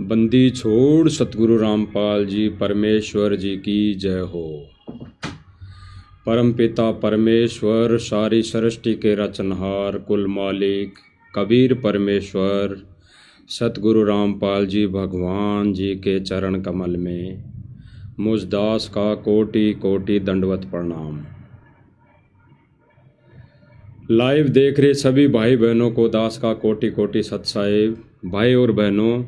बंदी छोड़ सतगुरु रामपाल जी परमेश्वर जी की जय हो। परमपिता परमेश्वर सारी सृष्टि के रचनहार कुल मालिक कबीर परमेश्वर सतगुरु रामपाल जी भगवान जी के चरण कमल में मुझ दास का कोटि कोटि दंडवत प्रणाम। लाइव देख रहे सभी भाई बहनों को दास का कोटि कोटि सत साहिब। भाई और बहनों,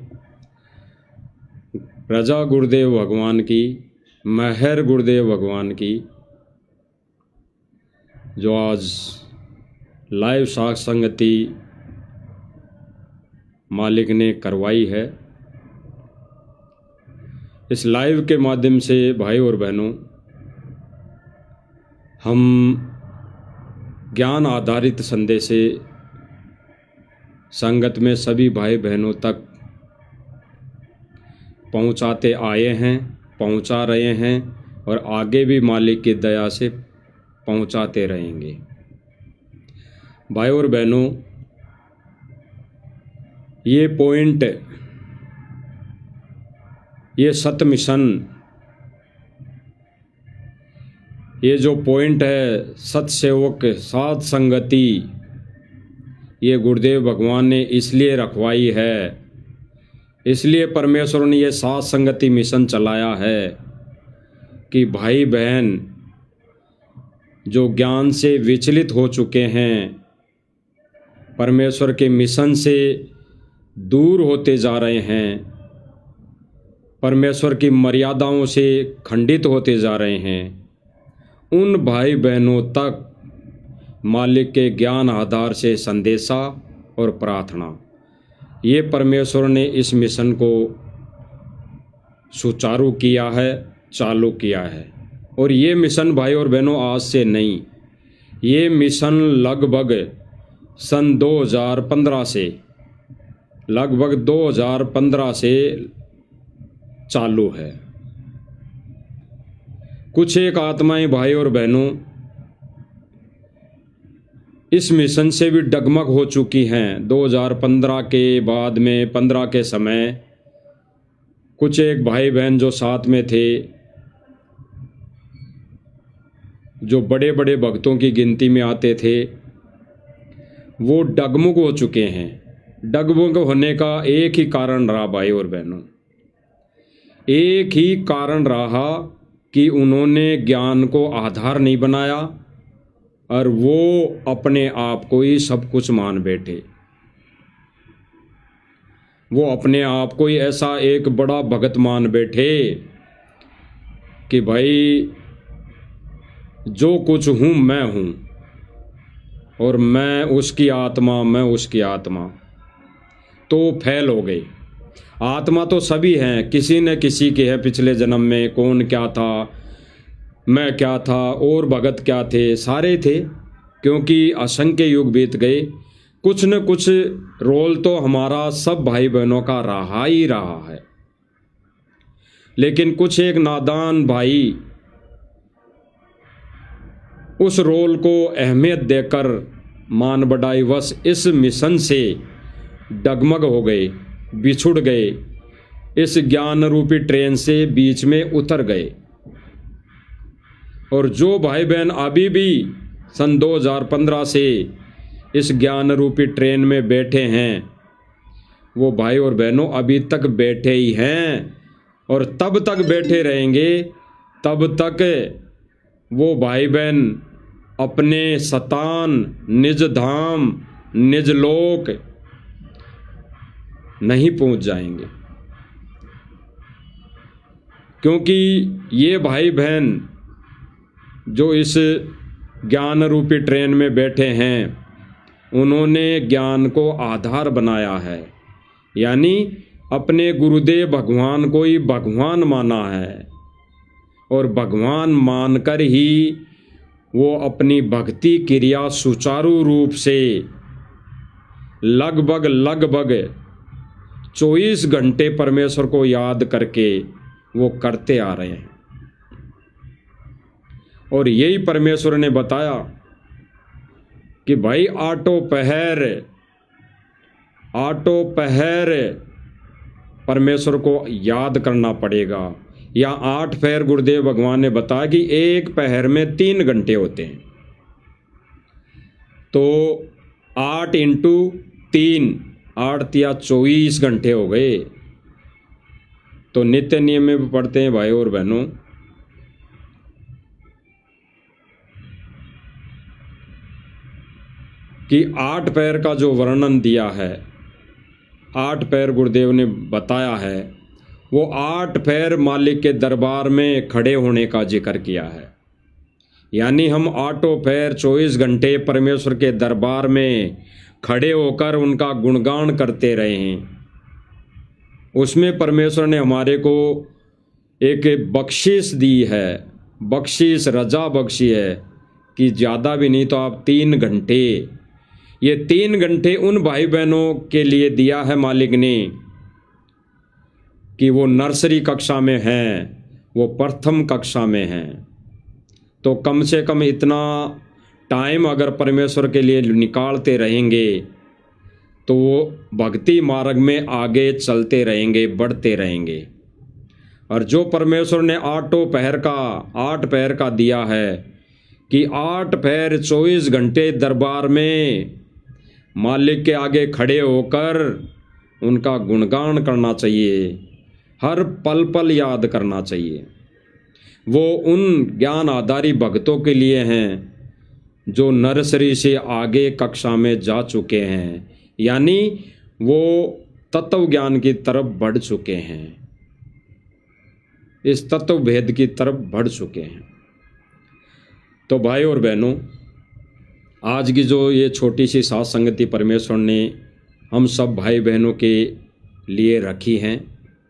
रजा गुरुदेव भगवान की, महर गुरुदेव भगवान की, जो आज लाइव साख संगति मालिक ने करवाई है। इस लाइव के माध्यम से भाई और बहनों, हम ज्ञान आधारित संदेश से संगत में सभी भाई बहनों तक पहुंचाते आए हैं, पहुंचा रहे हैं और आगे भी मालिक की दया से पहुंचाते रहेंगे। भाई और बहनों, ये पॉइंट, ये सत मिशन, ये जो पॉइंट है सत्सेवक साध संगति, ये गुरुदेव भगवान ने इसलिए रखवाई है, इसलिए परमेश्वर ने ये साध संगति मिशन चलाया है कि भाई बहन जो ज्ञान से विचलित हो चुके हैं, परमेश्वर के मिशन से दूर होते जा रहे हैं, परमेश्वर की मर्यादाओं से खंडित होते जा रहे हैं, उन भाई बहनों तक मालिक के ज्ञान आधार से संदेशा और प्रार्थना, ये परमेश्वर ने इस मिशन को सुचारू किया है, चालू किया है। और ये मिशन भाई और बहनों आज से नहीं, ये मिशन लगभग सन 2015 से, लगभग 2015 से चालू है। कुछ एक आत्माएं भाई और बहनों इस मिशन से भी डगमग हो चुकी हैं। 2015 के बाद में 15 के समय कुछ एक भाई बहन जो साथ में थे, जो बड़े बड़े भक्तों की गिनती में आते थे, वो डगमग हो चुके हैं। डगमग होने का एक ही कारण रहा भाई और बहनों, एक ही कारण रहा कि उन्होंने ज्ञान को आधार नहीं बनाया और वो अपने आप को ही सब कुछ मान बैठे। वो अपने आप को ही ऐसा एक बड़ा भगत मान बैठे कि भाई जो कुछ हूँ मैं हूँ और मैं उसकी आत्मा, मैं उसकी आत्मा। तो फैल हो गए। आत्मा तो सभी हैं, किसी न किसी के है पिछले जन्म में, कौन क्या था, मैं क्या था और भगत क्या थे, सारे थे, क्योंकि असंख्य युग बीत गए। कुछ न कुछ रोल तो हमारा सब भाई बहनों का रहा ही रहा है। लेकिन कुछ एक नादान भाई उस रोल को अहमियत देकर मान बढ़ाई वश इस मिशन से डगमग हो गए, बिछुड़ गए, इस ज्ञान रूपी ट्रेन से बीच में उतर गए। और जो भाई बहन अभी भी सन 2015 से इस ज्ञान रूपी ट्रेन में बैठे हैं, वो भाई और बहनों अभी तक बैठे ही हैं और तब तक बैठे रहेंगे, तब तक वो भाई बहन अपने सतान निज धाम निज लोक नहीं पहुंच जाएंगे। क्योंकि ये भाई बहन जो इस ज्ञान रूपी ट्रेन में बैठे हैं, उन्होंने ज्ञान को आधार बनाया है, यानी अपने गुरुदेव भगवान को ही भगवान माना है और भगवान मानकर ही वो अपनी भक्ति क्रिया सुचारू रूप से लगभग 24 घंटे परमेश्वर को याद करके वो करते आ रहे हैं। और यही परमेश्वर ने बताया कि भाई आटो पहर परमेश्वर को याद करना पड़ेगा। या 8 पहर गुरुदेव भगवान ने बताया कि एक पहर में 3 घंटे होते हैं, तो 8 इंटू 3, 8 या 24 घंटे हो गए। तो नित्य नियम में भी पढ़ते हैं भाई और बहनों कि 8 पैर का जो वर्णन दिया है, 8 पैर गुरुदेव ने बताया है, वो 8 पैर मालिक के दरबार में खड़े होने का जिक्र किया है। यानी हम 8 पैर 24 घंटे परमेश्वर के दरबार में खड़े होकर उनका गुणगान करते रहे हैं। उसमें परमेश्वर ने हमारे को एक बख्शिश दी है, बख्शिश रजा बख्शी है कि ज़्यादा भी नहीं तो आप 3 घंटे, ये 3 घंटे उन भाई बहनों के लिए दिया है मालिक ने कि वो नर्सरी कक्षा में हैं, वो प्रथम कक्षा में हैं। तो कम से कम इतना टाइम अगर परमेश्वर के लिए निकालते रहेंगे तो वो भक्ति मार्ग में आगे चलते रहेंगे, बढ़ते रहेंगे। और जो परमेश्वर ने 8 पहर का दिया है कि 8 पहर 24 घंटे दरबार में मालिक के आगे खड़े होकर उनका गुणगान करना चाहिए, हर पल पल याद करना चाहिए। वो उन ज्ञान आधारी भक्तों के लिए हैं जो नर्सरी से आगे कक्षा में जा चुके हैं, यानी वो तत्व ज्ञान की तरफ बढ़ चुके हैं, इस तत्व भेद की तरफ बढ़ चुके हैं। तो भाई और बहनों, आज की जो ये छोटी सी साथ संगति परमेश्वर ने हम सब भाई बहनों के लिए रखी हैं,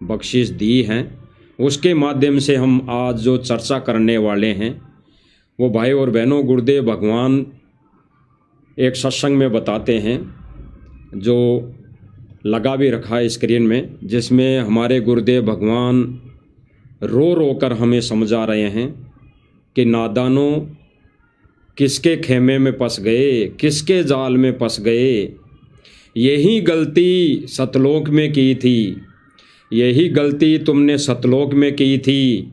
बख्शिश दी हैं, उसके माध्यम से हम आज जो चर्चा करने वाले हैं वो भाई और बहनों गुरुदेव भगवान एक सत्संग में बताते हैं, जो लगा भी रखा है स्क्रीन में, जिसमें हमारे गुरुदेव भगवान रो रो कर हमें समझा रहे हैं कि नादानों किसके खेमे में फंस गए, किसके जाल में फंस गए। यही गलती सतलोक में की थी, यही गलती तुमने सतलोक में की थी,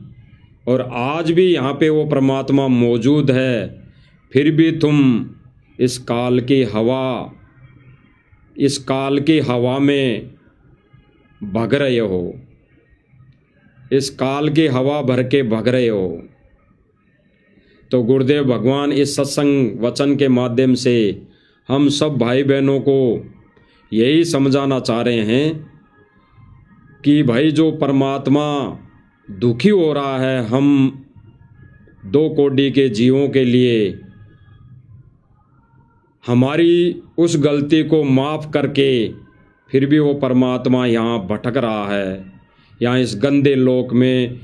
और आज भी यहाँ पे वो परमात्मा मौजूद है, फिर भी तुम इस काल की हवा में भग रहे हो, इस काल की हवा भर के भग रहे हो। तो गुरुदेव भगवान इस सत्संग वचन के माध्यम से हम सब भाई बहनों को यही समझाना चाह रहे हैं कि भाई जो परमात्मा दुखी हो रहा है हम 2 कोटि के जीवों के लिए, हमारी उस गलती को माफ़ करके फिर भी वो परमात्मा यहाँ भटक रहा है, यहाँ इस गंदे लोक में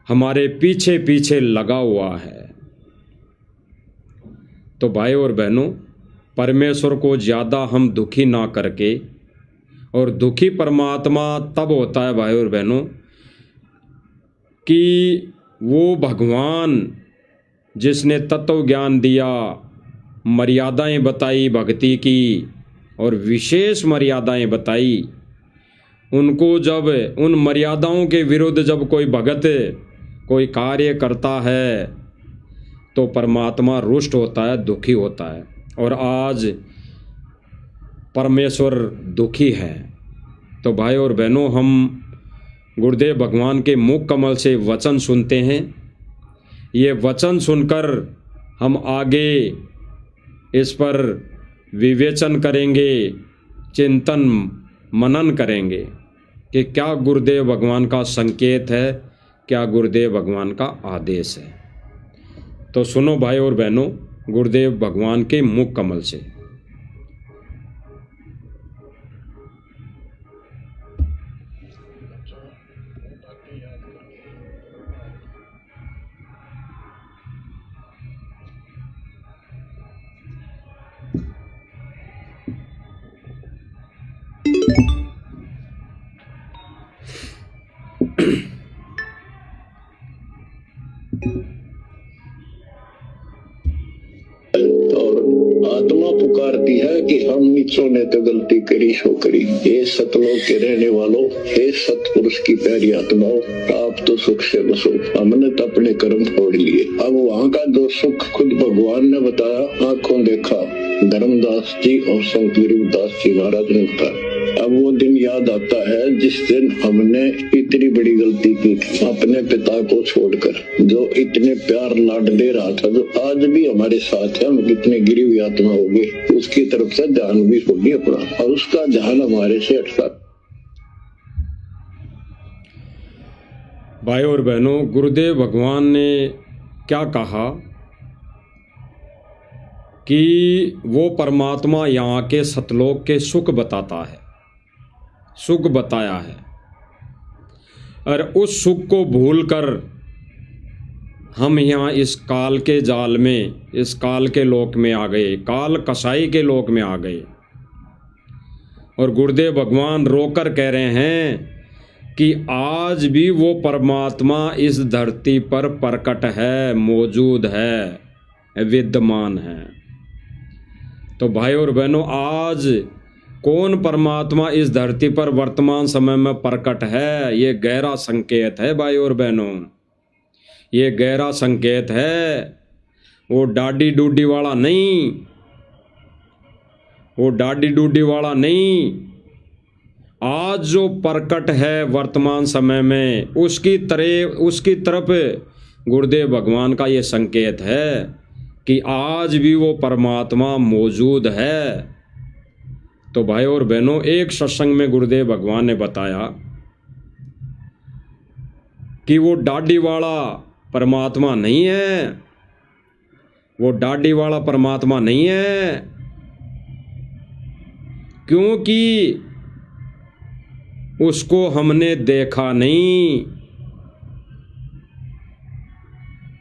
हमारे पीछे पीछे लगा हुआ है। तो भाई और बहनों, परमेश्वर को ज़्यादा हम दुखी ना करके, और दुखी परमात्मा तब होता है भाई और बहनों कि वो भगवान जिसने तत्व ज्ञान दिया, मर्यादाएं बताई भक्ति की और विशेष मर्यादाएं बताई, उनको जब उन मर्यादाओं के विरुद्ध जब कोई भगत कोई कार्य करता है तो परमात्मा रुष्ट होता है, दुखी होता है। और आज परमेश्वर दुखी है। तो भाई और बहनों, हम गुरुदेव भगवान के मुख कमल से वचन सुनते हैं। ये वचन सुनकर हम आगे इस पर विवेचन करेंगे, चिंतन मनन करेंगे कि क्या गुरुदेव भगवान का संकेत है, क्या गुरुदेव भगवान का आदेश है। तो सुनो भाई और बहनों, गुरुदेव भगवान के मुख कमल से। और आत्मा कि हम नीचों ने तो गलती करी सो करी। हे सतलोक के रहने वालों, हे सतपुरुष की प्यारी आत्माओं, आप तो सुख से बसो, हमने तो अपने कर्म छोड़ लिए। अब वहाँ का जो सुख खुद भगवान ने बताया, आंखों देखा, धर्मदास जी और संत गरीबदास जी महाराज ने बताया। अब वो दिन याद आता है जिस दिन हमने इतनी बड़ी गलती की अपने पिता को छोड़कर, जो इतने प्यार लाड दे रहा था, जो आज भी हमारे साथ है। हम कितने गिरी हुई आत्मा हो गए, उसकी तरफ से ध्यान भी छोड़िए अपना, और उसका ध्यान हमारे से हटता। भाई और बहनों, गुरुदेव भगवान ने क्या कहा कि वो परमात्मा यहाँ के सतलोक के सुख बताता है, सुख बताया है, और उस सुख को भूलकर हम यहाँ इस काल के जाल में, इस काल के लोक में आ गए, काल कसाई के लोक में आ गए। और गुरुदेव भगवान रोकर कह रहे हैं कि आज भी वो परमात्मा इस धरती पर प्रकट है, मौजूद है, विद्यमान है। तो भाई और बहनों, आज कौन परमात्मा इस धरती पर वर्तमान समय में प्रकट है, ये गहरा संकेत है भाई और बहनों, ये गहरा संकेत है। वो डाडी डूडी वाला नहीं, वो डाडी डूडी वाला नहीं, आज जो प्रकट है वर्तमान समय में, उसकी तरफ गुरुदेव भगवान का ये संकेत है कि आज भी वो परमात्मा मौजूद है। तो भाई और बहनों, एक सत्संग में गुरुदेव भगवान ने बताया कि वो डाडी वाला परमात्मा नहीं है, वो डाडी वाला परमात्मा नहीं है, क्योंकि उसको हमने देखा नहीं।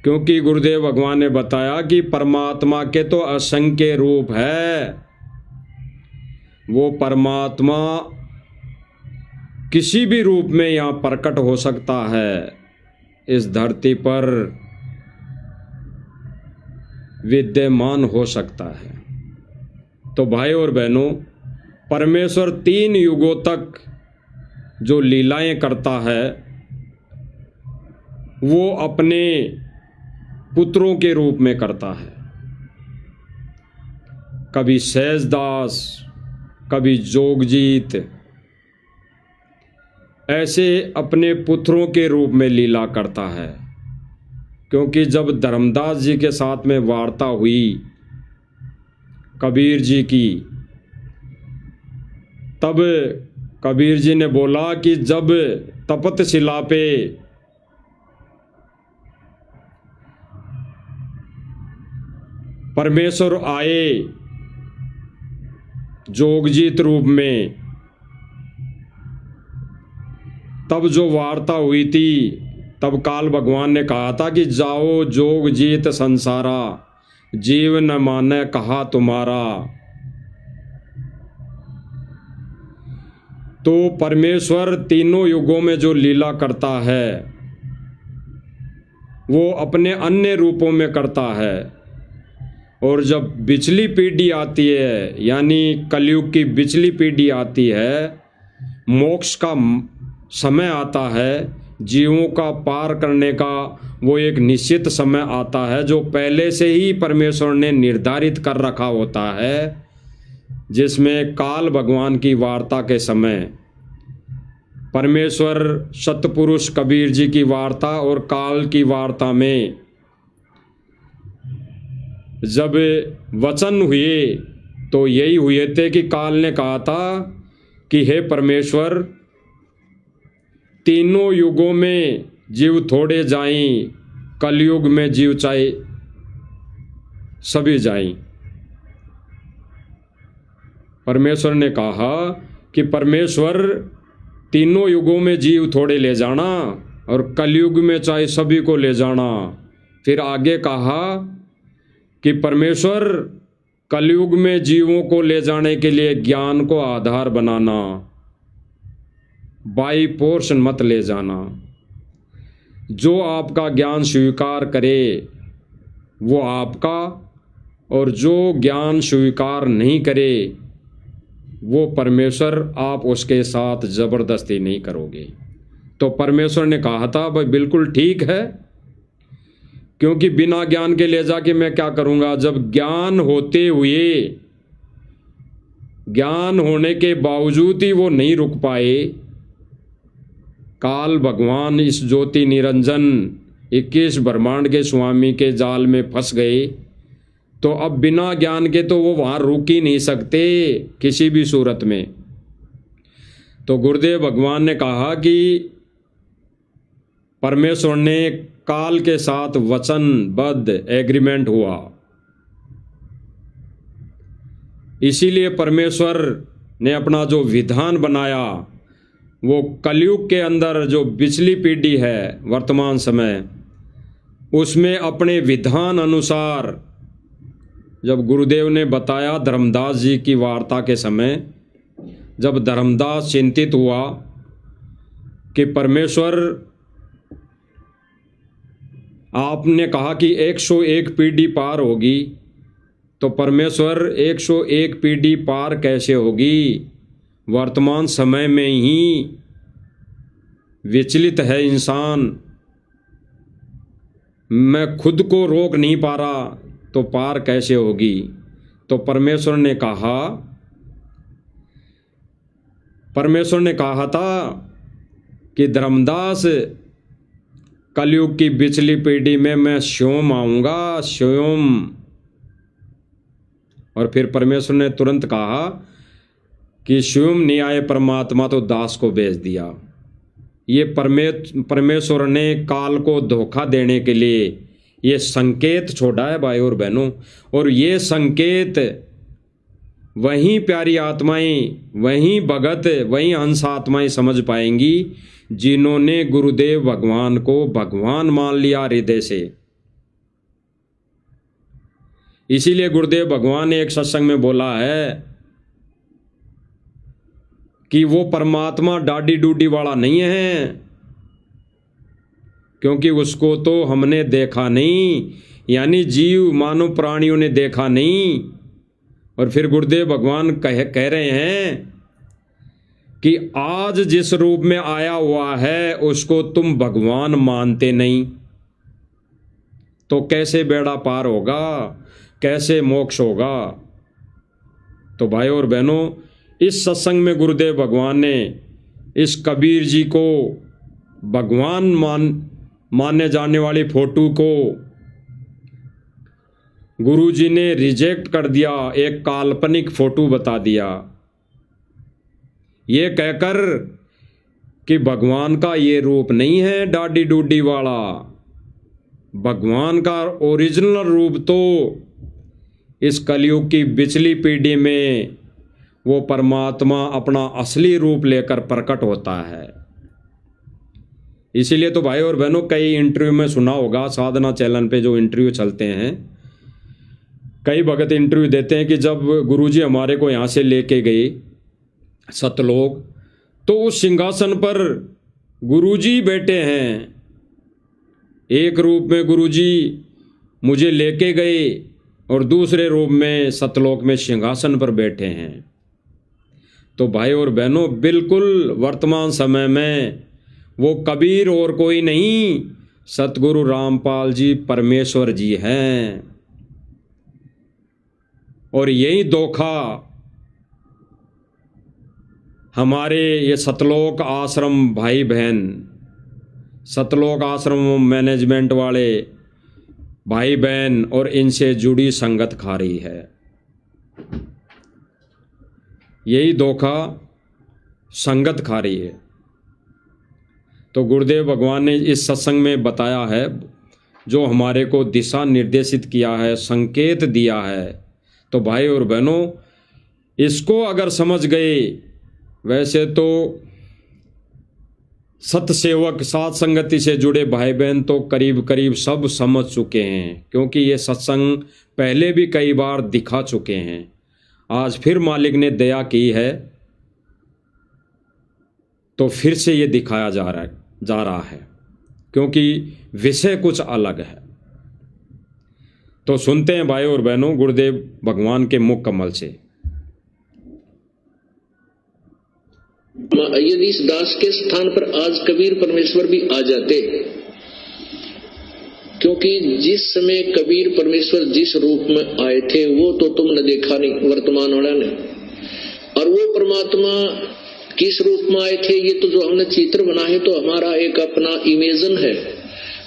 क्योंकि गुरुदेव भगवान ने बताया कि परमात्मा के तो असंख्य रूप है, वो परमात्मा किसी भी रूप में यहाँ प्रकट हो सकता है, इस धरती पर विद्यमान हो सकता है। तो भाई और बहनों, परमेश्वर 3 युगों तक जो लीलाएं करता है, वो अपने पुत्रों के रूप में करता है। कभी सहजदास, कभी जोगजीत, ऐसे अपने पुत्रों के रूप में लीला करता है। क्योंकि जब धर्मदास जी के साथ में वार्ता हुई कबीर जी की, तब कबीर जी ने बोला कि जब तपत शिला पे परमेश्वर आए जोगजीत रूप में, तब जो वार्ता हुई थी, तब काल भगवान ने कहा था कि जाओ जोगजीत संसारा, जीव न माने कहा तुम्हारा। तो परमेश्वर तीनों युगों में जो लीला करता है, वो अपने अन्य रूपों में करता है। और जब बिचली पीढ़ी आती है, यानी कलयुग की बिचली पीढ़ी आती है, मोक्ष का समय आता है, जीवों का पार करने का वो एक निश्चित समय आता है, जो पहले से ही परमेश्वर ने निर्धारित कर रखा होता है, जिसमें काल भगवान की वार्ता के समय परमेश्वर सतपुरुष कबीर जी की वार्ता और काल की वार्ता में जब वचन हुए तो यही हुए थे कि काल ने कहा था कि हे परमेश्वर, तीनों युगों में जीव थोड़े जाएं, कलयुग में जीव चाहे सभी जाएं। परमेश्वर ने कहा कि परमेश्वर तीनों युगों में जीव थोड़े ले जाना और कलयुग में चाहे सभी को ले जाना। फिर आगे कहा कि परमेश्वर कलयुग में जीवों को ले जाने के लिए ज्ञान को आधार बनाना, बाई पोर्शन मत ले जाना। जो आपका ज्ञान स्वीकार करे वो आपका, और जो ज्ञान स्वीकार नहीं करे वो परमेश्वर आप उसके साथ ज़बरदस्ती नहीं करोगे। तो परमेश्वर ने कहा था भाई बिल्कुल ठीक है, क्योंकि बिना ज्ञान के ले जाके मैं क्या करूँगा। जब ज्ञान होते हुए, ज्ञान होने के बावजूद ही वो नहीं रुक पाए, काल भगवान इस ज्योति निरंजन 21 ब्रह्मांड के स्वामी के जाल में फंस गए, तो अब बिना ज्ञान के तो वो वहाँ रुक ही नहीं सकते किसी भी सूरत में। तो गुरुदेव भगवान ने कहा कि परमेश्वर ने काल के साथ वचनबद्ध एग्रीमेंट हुआ, इसीलिए परमेश्वर ने अपना जो विधान बनाया वो कलयुग के अंदर जो पिछली पीढ़ी है वर्तमान समय, उसमें अपने विधान अनुसार जब गुरुदेव ने बताया धर्मदास जी की वार्ता के समय, जब धर्मदास चिंतित हुआ कि परमेश्वर आपने कहा कि 101 पीढ़ी पार होगी, तो परमेश्वर 101 पीढ़ी पार कैसे होगी, वर्तमान समय में ही विचलित है इंसान, मैं खुद को रोक नहीं पा रहा, तो पार कैसे होगी। तो परमेश्वर ने कहा था कि धर्मदास कलयुग की पिछली पीढ़ी में मैं स्वयं आऊँगा, स्वयं। और फिर परमेश्वर ने तुरंत कहा कि स्वयं नहीं आए परमात्मा तो दास को भेज दिया। ये परमेश्वर ने काल को धोखा देने के लिए ये संकेत छोड़ा है भाई और बहनों। और ये संकेत वहीं प्यारी आत्माएं, वहीं भगत, वहीं हंस आत्माएं समझ पाएंगी जिन्होंने गुरुदेव भगवान को भगवान मान लिया हृदय से। इसीलिए गुरुदेव भगवान ने एक सत्संग में बोला है कि वो परमात्मा डाडी डूडी वाला नहीं है, क्योंकि उसको तो हमने देखा नहीं, यानी जीव मानव प्राणियों ने देखा नहीं। और फिर गुरुदेव भगवान कह रहे हैं कि आज जिस रूप में आया हुआ है उसको तुम भगवान मानते नहीं, तो कैसे बेड़ा पार होगा, कैसे मोक्ष होगा। तो भाई और बहनों, इस सत्संग में गुरुदेव भगवान ने इस कबीर जी को भगवान मानने जाने वाली फोटो को गुरु जी ने रिजेक्ट कर दिया, एक काल्पनिक फोटो बता दिया, ये कहकर कि भगवान का ये रूप नहीं है डाडी डूडी वाला। भगवान का ओरिजिनल रूप तो इस कलयुग की पिछली पीढ़ी में वो परमात्मा अपना असली रूप लेकर प्रकट होता है। इसीलिए तो भाई और बहनों, कई इंटरव्यू में सुना होगा, साधना चैनल पे जो इंटरव्यू चलते हैं, कई भगत इंटरव्यू देते हैं कि जब गुरुजी हमारे को यहाँ से लेके गए सतलोक, तो उस सिंहासन पर गुरुजी बैठे हैं, एक रूप में गुरुजी मुझे लेके गए और दूसरे रूप में सतलोक में सिंहासन पर बैठे हैं। तो भाई और बहनों, बिल्कुल वर्तमान समय में वो कबीर और कोई नहीं, सतगुरु रामपाल जी परमेश्वर जी हैं। और यही धोखा हमारे ये सतलोक आश्रम भाई बहन, सतलोक आश्रम मैनेजमेंट वाले भाई बहन और इनसे जुड़ी संगत खा रही है। यही धोखा संगत खा रही है। तो गुरुदेव भगवान ने इस सत्संग में बताया है, जो हमारे को दिशा निर्देशित किया है, संकेत दिया है। तो भाई और बहनों, इसको अगर समझ गए, वैसे तो सतसेवक साथ संगति से जुड़े भाई बहन तो करीब करीब सब समझ चुके हैं, क्योंकि ये सत्संग पहले भी कई बार दिखा चुके हैं। आज फिर मालिक ने दया की है तो फिर से ये दिखाया जा रहा है, क्योंकि विषय कुछ अलग है। तो सुनते हैं भाई और बहनों गुरुदेव भगवान के मुख कमल से। यदि इस दास के स्थान पर आज कबीर परमेश्वर भी आ जाते, क्योंकि जिस समय कबीर परमेश्वर जिस रूप में आए थे वो तो तुमने देखा नहीं, वर्तमान वाला ने, और वो परमात्मा किस रूप में आए थे ये तो जो हमने चित्र बना है तो हमारा एक अपना इमेजन है,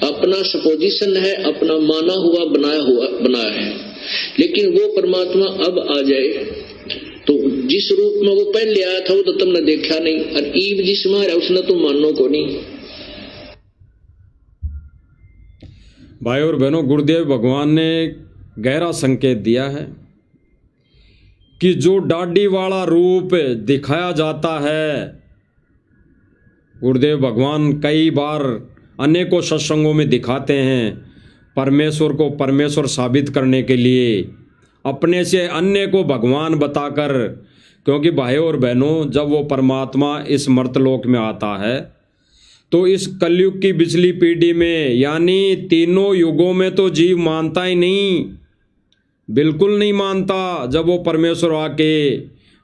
अपना सपोजिशन है, अपना माना हुआ बनाया है। लेकिन वो परमात्मा अब आ जाए तो जिस रूप में वो पहले आया था वो तो तुमने देखा नहीं, और ईब जिसमें है उसने तो मानो को नहीं। भाई और बहनों गुरुदेव भगवान ने गहरा संकेत दिया है कि जो डाडी वाला रूप दिखाया जाता है, गुरुदेव भगवान कई बार अनेकों सत्संगों में दिखाते हैं, परमेश्वर को परमेश्वर साबित करने के लिए अपने से अन्य को भगवान बताकर। क्योंकि भाई और बहनों जब वो परमात्मा इस मर्तलोक में आता है तो इस कलयुग की पिछली पीढ़ी में यानी तीनों युगों में तो जीव मानता ही नहीं, बिल्कुल नहीं मानता। जब वो परमेश्वर आके,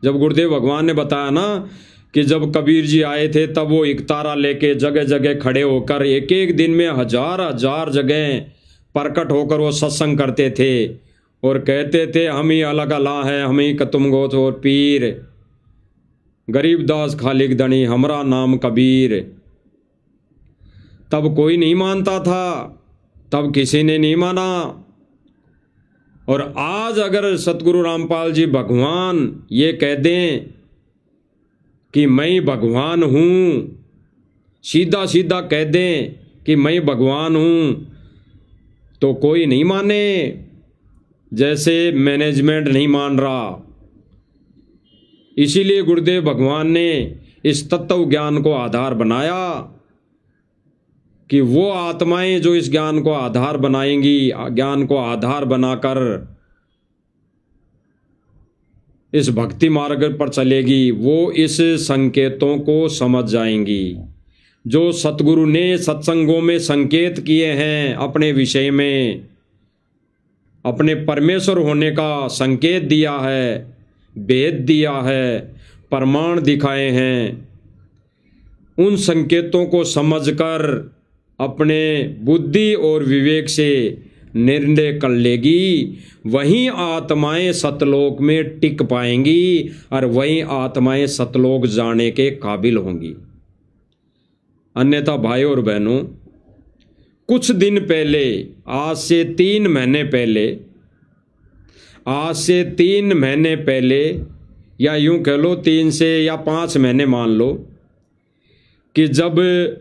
जब गुरुदेव भगवान ने बताया ना कि जब कबीर जी आए थे तब वो इकतारा लेके जगह जगह खड़े होकर एक एक दिन में हजार हजार जगह प्रकट होकर वो सत्संग करते थे और कहते थे हम ही अलग अला है, हम ही कतुम गोत और पीर, गरीबदास खालिक दणी हमरा नाम कबीर। तब कोई नहीं मानता था, तब किसी ने नहीं माना। और आज अगर सतगुरु रामपाल जी भगवान ये कह दें कि मैं भगवान हूँ, सीधा सीधा कह दें कि मैं भगवान हूँ, तो कोई नहीं माने। जैसे मैनेजमेंट नहीं मान रहा। इसीलिए गुरुदेव भगवान ने इस तत्व ज्ञान को आधार बनाया कि वो आत्माएं जो इस ज्ञान को आधार बनाएंगी, ज्ञान को आधार बनाकर इस भक्ति मार्ग पर चलेगी, वो इस संकेतों को समझ जाएंगी जो सतगुरु ने सत्संगों में संकेत किए हैं, अपने विषय में अपने परमेश्वर होने का संकेत दिया है, भेद दिया है, प्रमाण दिखाए हैं। उन संकेतों को समझकर अपने बुद्धि और विवेक से निर्णय कर लेगी, वहीं आत्माएं सतलोक में टिक पाएंगी और वहीं आत्माएं सतलोक जाने के काबिल होंगी। अन्यथा भाई और बहनों, कुछ दिन पहले, आज से 3 महीने पहले या यूं कह लो 3 से या 5 महीने मान लो, कि जब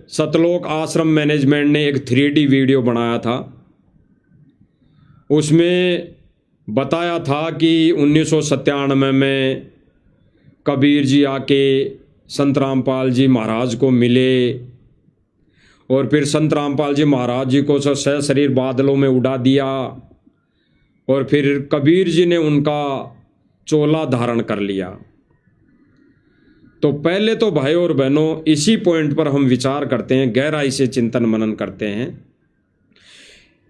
सतलोक आश्रम मैनेजमेंट ने एक 3D वीडियो बनाया था, उसमें बताया था कि 1997 में कबीर जी आके संत रामपाल जी महाराज को मिले और फिर संत रामपाल जी महाराज जी को सशरीर बादलों में उड़ा दिया और फिर कबीर जी ने उनका चोला धारण कर लिया। तो पहले तो भाई और बहनों इसी पॉइंट पर हम विचार करते हैं, गहराई से चिंतन मनन करते हैं।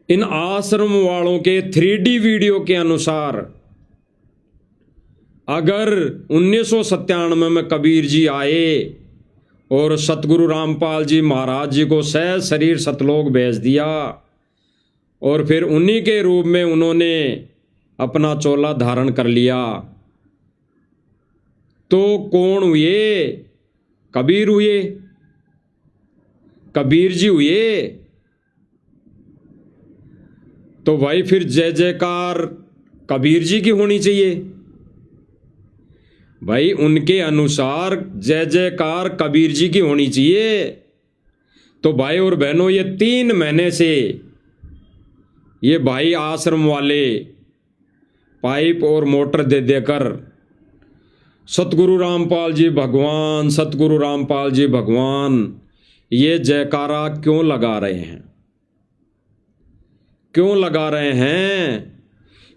इन आश्रम वालों के 3D वीडियो के अनुसार अगर 1997 में कबीर जी आए और सतगुरु रामपाल जी महाराज जी को सहज शरीर सतलोक भेज दिया और फिर उन्हीं के रूप में उन्होंने अपना चोला धारण कर लिया, तो कौन हुए? कबीर हुए, कबीर जी हुए। तो भाई फिर जय जयकार कबीर जी की होनी चाहिए। भाई उनके अनुसार जय जयकार कबीर जी की होनी चाहिए। तो भाई और बहनों, ये 3 महीने से ये भाई आश्रम वाले पाइप और मोटर दे देकर सतगुरु रामपाल जी भगवान, सतगुरु रामपाल जी भगवान, ये जयकारा क्यों लगा रहे हैं? क्यों लगा रहे हैं?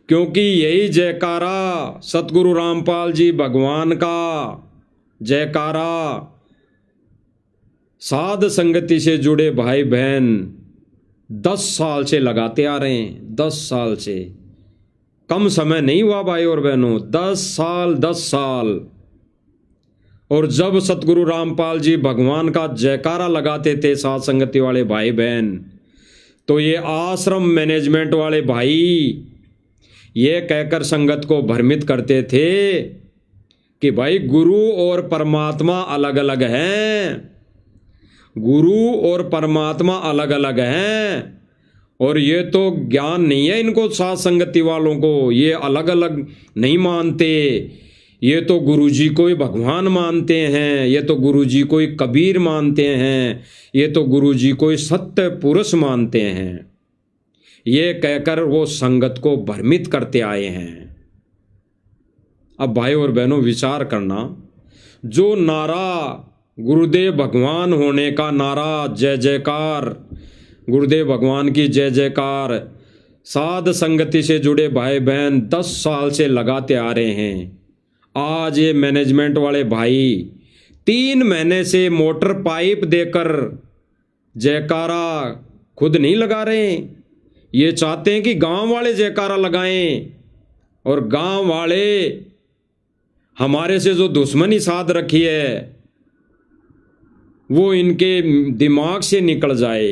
क्योंकि यही जयकारा सतगुरु रामपाल जी भगवान का जयकारा साध संगति से जुड़े भाई बहन 10 साल से लगाते आ रहे हैं, 10 साल से। कम समय नहीं हुआ भाई और बहनों, 10 साल, 10 साल। और जब सतगुरु रामपाल जी भगवान का जयकारा लगाते थे साध संगति वाले भाई बहन, तो ये आश्रम मैनेजमेंट वाले भाई ये कहकर संगत को भ्रमित करते थे कि भाई गुरु और परमात्मा अलग अलग हैं, गुरु और परमात्मा अलग अलग हैं। और ये तो ज्ञान नहीं है इनको साध संगति वालों को, ये अलग अलग नहीं मानते, ये तो गुरु जी को ही भगवान मानते हैं, ये तो गुरु जी को ही कबीर मानते हैं, ये तो गुरु जी को ही सत्य पुरुष मानते हैं। ये कहकर वो संगत को भ्रमित करते आए हैं। अब भाई और बहनों विचार करना, जो नारा गुरुदेव भगवान होने का नारा, जय जयकार, गुरुदेव भगवान की जय जयकार, साध संगति से जुड़े भाई बहन 10 साल से लगाते आ रहे हैं। आज ये मैनेजमेंट वाले भाई 3 महीने से मोटर पाइप देकर जयकारा खुद नहीं लगा रहे, ये चाहते हैं कि गांव वाले जयकारा लगाएं। और गांव वाले हमारे से जो दुश्मनी साध रखी है वो इनके दिमाग से निकल जाए।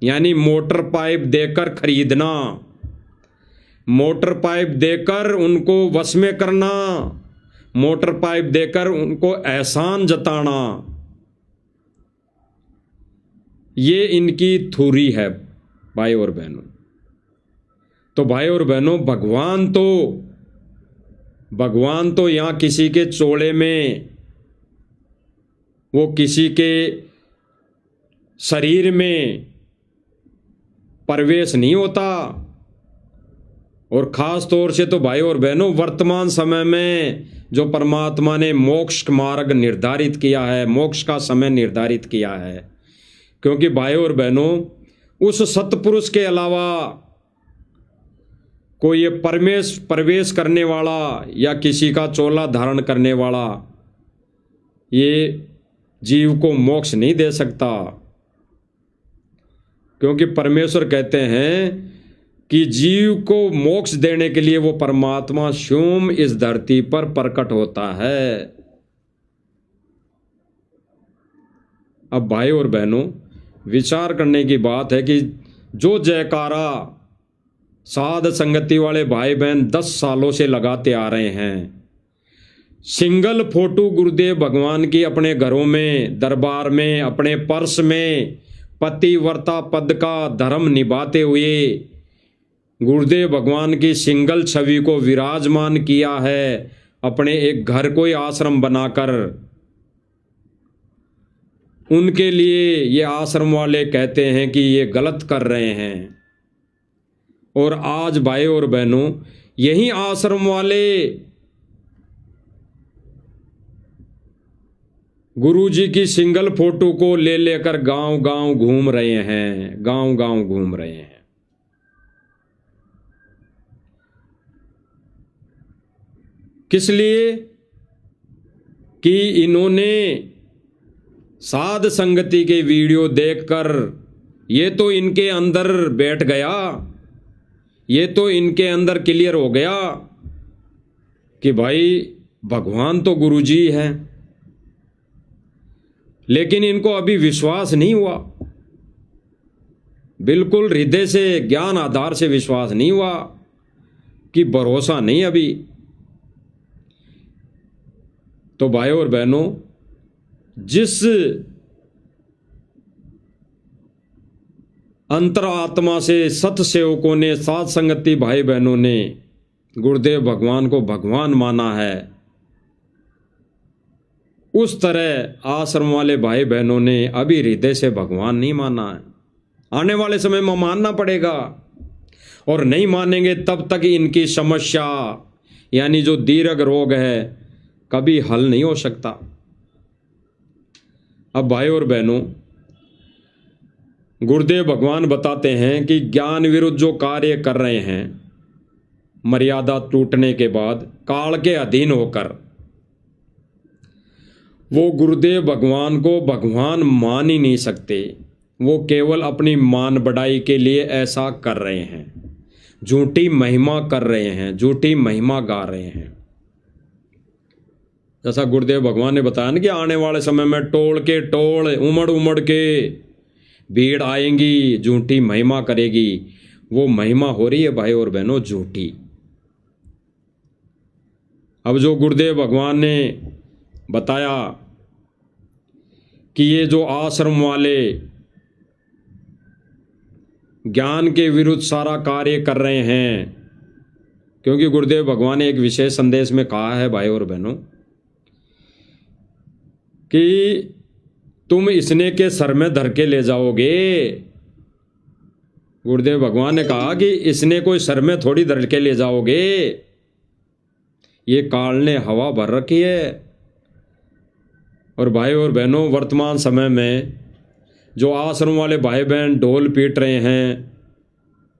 यानी मोटर पाइप देकर खरीदना, मोटर पाइप देकर उनको वश में करना, मोटर पाइप देकर उनको एहसान जताना, ये इनकी थ्योरी है भाई और बहनों। तो भाई और बहनों, भगवान तो यहाँ किसी के चोले में, वो किसी के शरीर में प्रवेश नहीं होता। और ख़ास तौर से तो भाई और बहनों, वर्तमान समय में जो परमात्मा ने मोक्ष मार्ग निर्धारित किया है, मोक्ष का समय निर्धारित किया है, क्योंकि भाई और बहनों उस सतपुरुष के अलावा कोई ये प्रवेश करने वाला या किसी का चोला धारण करने वाला ये जीव को मोक्ष नहीं दे सकता। क्योंकि परमेश्वर कहते हैं कि जीव को मोक्ष देने के लिए वो परमात्मा स्वयं इस धरती पर प्रकट होता है। अब भाई और बहनों, विचार करने की बात है कि जो जयकारा साध संगति वाले भाई बहन 10 सालों से लगाते आ रहे हैं, सिंगल फोटो गुरुदेव भगवान की अपने घरों में, दरबार में, अपने पर्स में पतिव्रता पद का धर्म निभाते हुए गुरुदेव भगवान की सिंगल छवि को विराजमान किया है, अपने एक घर को ही आश्रम बनाकर। उनके लिए ये आश्रम वाले कहते हैं कि ये गलत कर रहे हैं। और आज भाई और बहनों, यही आश्रम वाले गुरु जी की सिंगल फोटो को ले लेकर गांव गांव घूम रहे हैं, गांव गांव घूम रहे हैं। किस लिए? कि इन्होंने साध संगति के वीडियो देखकर ये तो इनके अंदर बैठ गया, ये तो इनके अंदर क्लियर हो गया कि भाई भगवान तो गुरु जी है। लेकिन इनको अभी विश्वास नहीं हुआ, बिल्कुल हृदय से, ज्ञान आधार से विश्वास नहीं हुआ, कि भरोसा नहीं अभी। तो भाई और बहनों, जिस अंतरात्मा से सत सेवकों ने, साध संगति भाई बहनों ने गुरुदेव भगवान को भगवान माना है, उस तरह आश्रम वाले भाई बहनों ने अभी हृदय से भगवान नहीं माना है। आने वाले समय में मानना पड़ेगा, और नहीं मानेंगे तब तक इनकी समस्या यानी जो दीर्घ रोग है कभी हल नहीं हो सकता। अब भाई और बहनों, गुरुदेव भगवान बताते हैं कि ज्ञान विरुद्ध जो कार्य कर रहे हैं, मर्यादा टूटने के बाद काल के अधीन होकर, वो गुरुदेव भगवान को भगवान मान ही नहीं सकते, वो केवल अपनी मान बढ़ाई के लिए ऐसा कर रहे हैं, झूठी महिमा कर रहे हैं, झूठी महिमा गा रहे हैं। जैसा गुरुदेव भगवान ने बताया ना कि आने वाले समय में टोल के टोल उमड़ उमड़ के भीड़ आएंगी, झूठी महिमा करेगी। वो महिमा हो रही है भाई और बहनों झूठी। अब जो गुरुदेव भगवान ने बताया कि ये जो आश्रम वाले ज्ञान के विरुद्ध सारा कार्य कर रहे हैं, क्योंकि गुरुदेव भगवान ने एक विशेष संदेश में कहा है भाई और बहनों कि तुम इसने के सर में धर के ले जाओगे। गुरुदेव भगवान ने कहा कि इसने कोई सर में थोड़ी धर के ले जाओगे, ये काल ने हवा भर रखी है। और भाई और बहनों वर्तमान समय में जो आश्रम वाले भाई बहन ढोल पीट रहे हैं,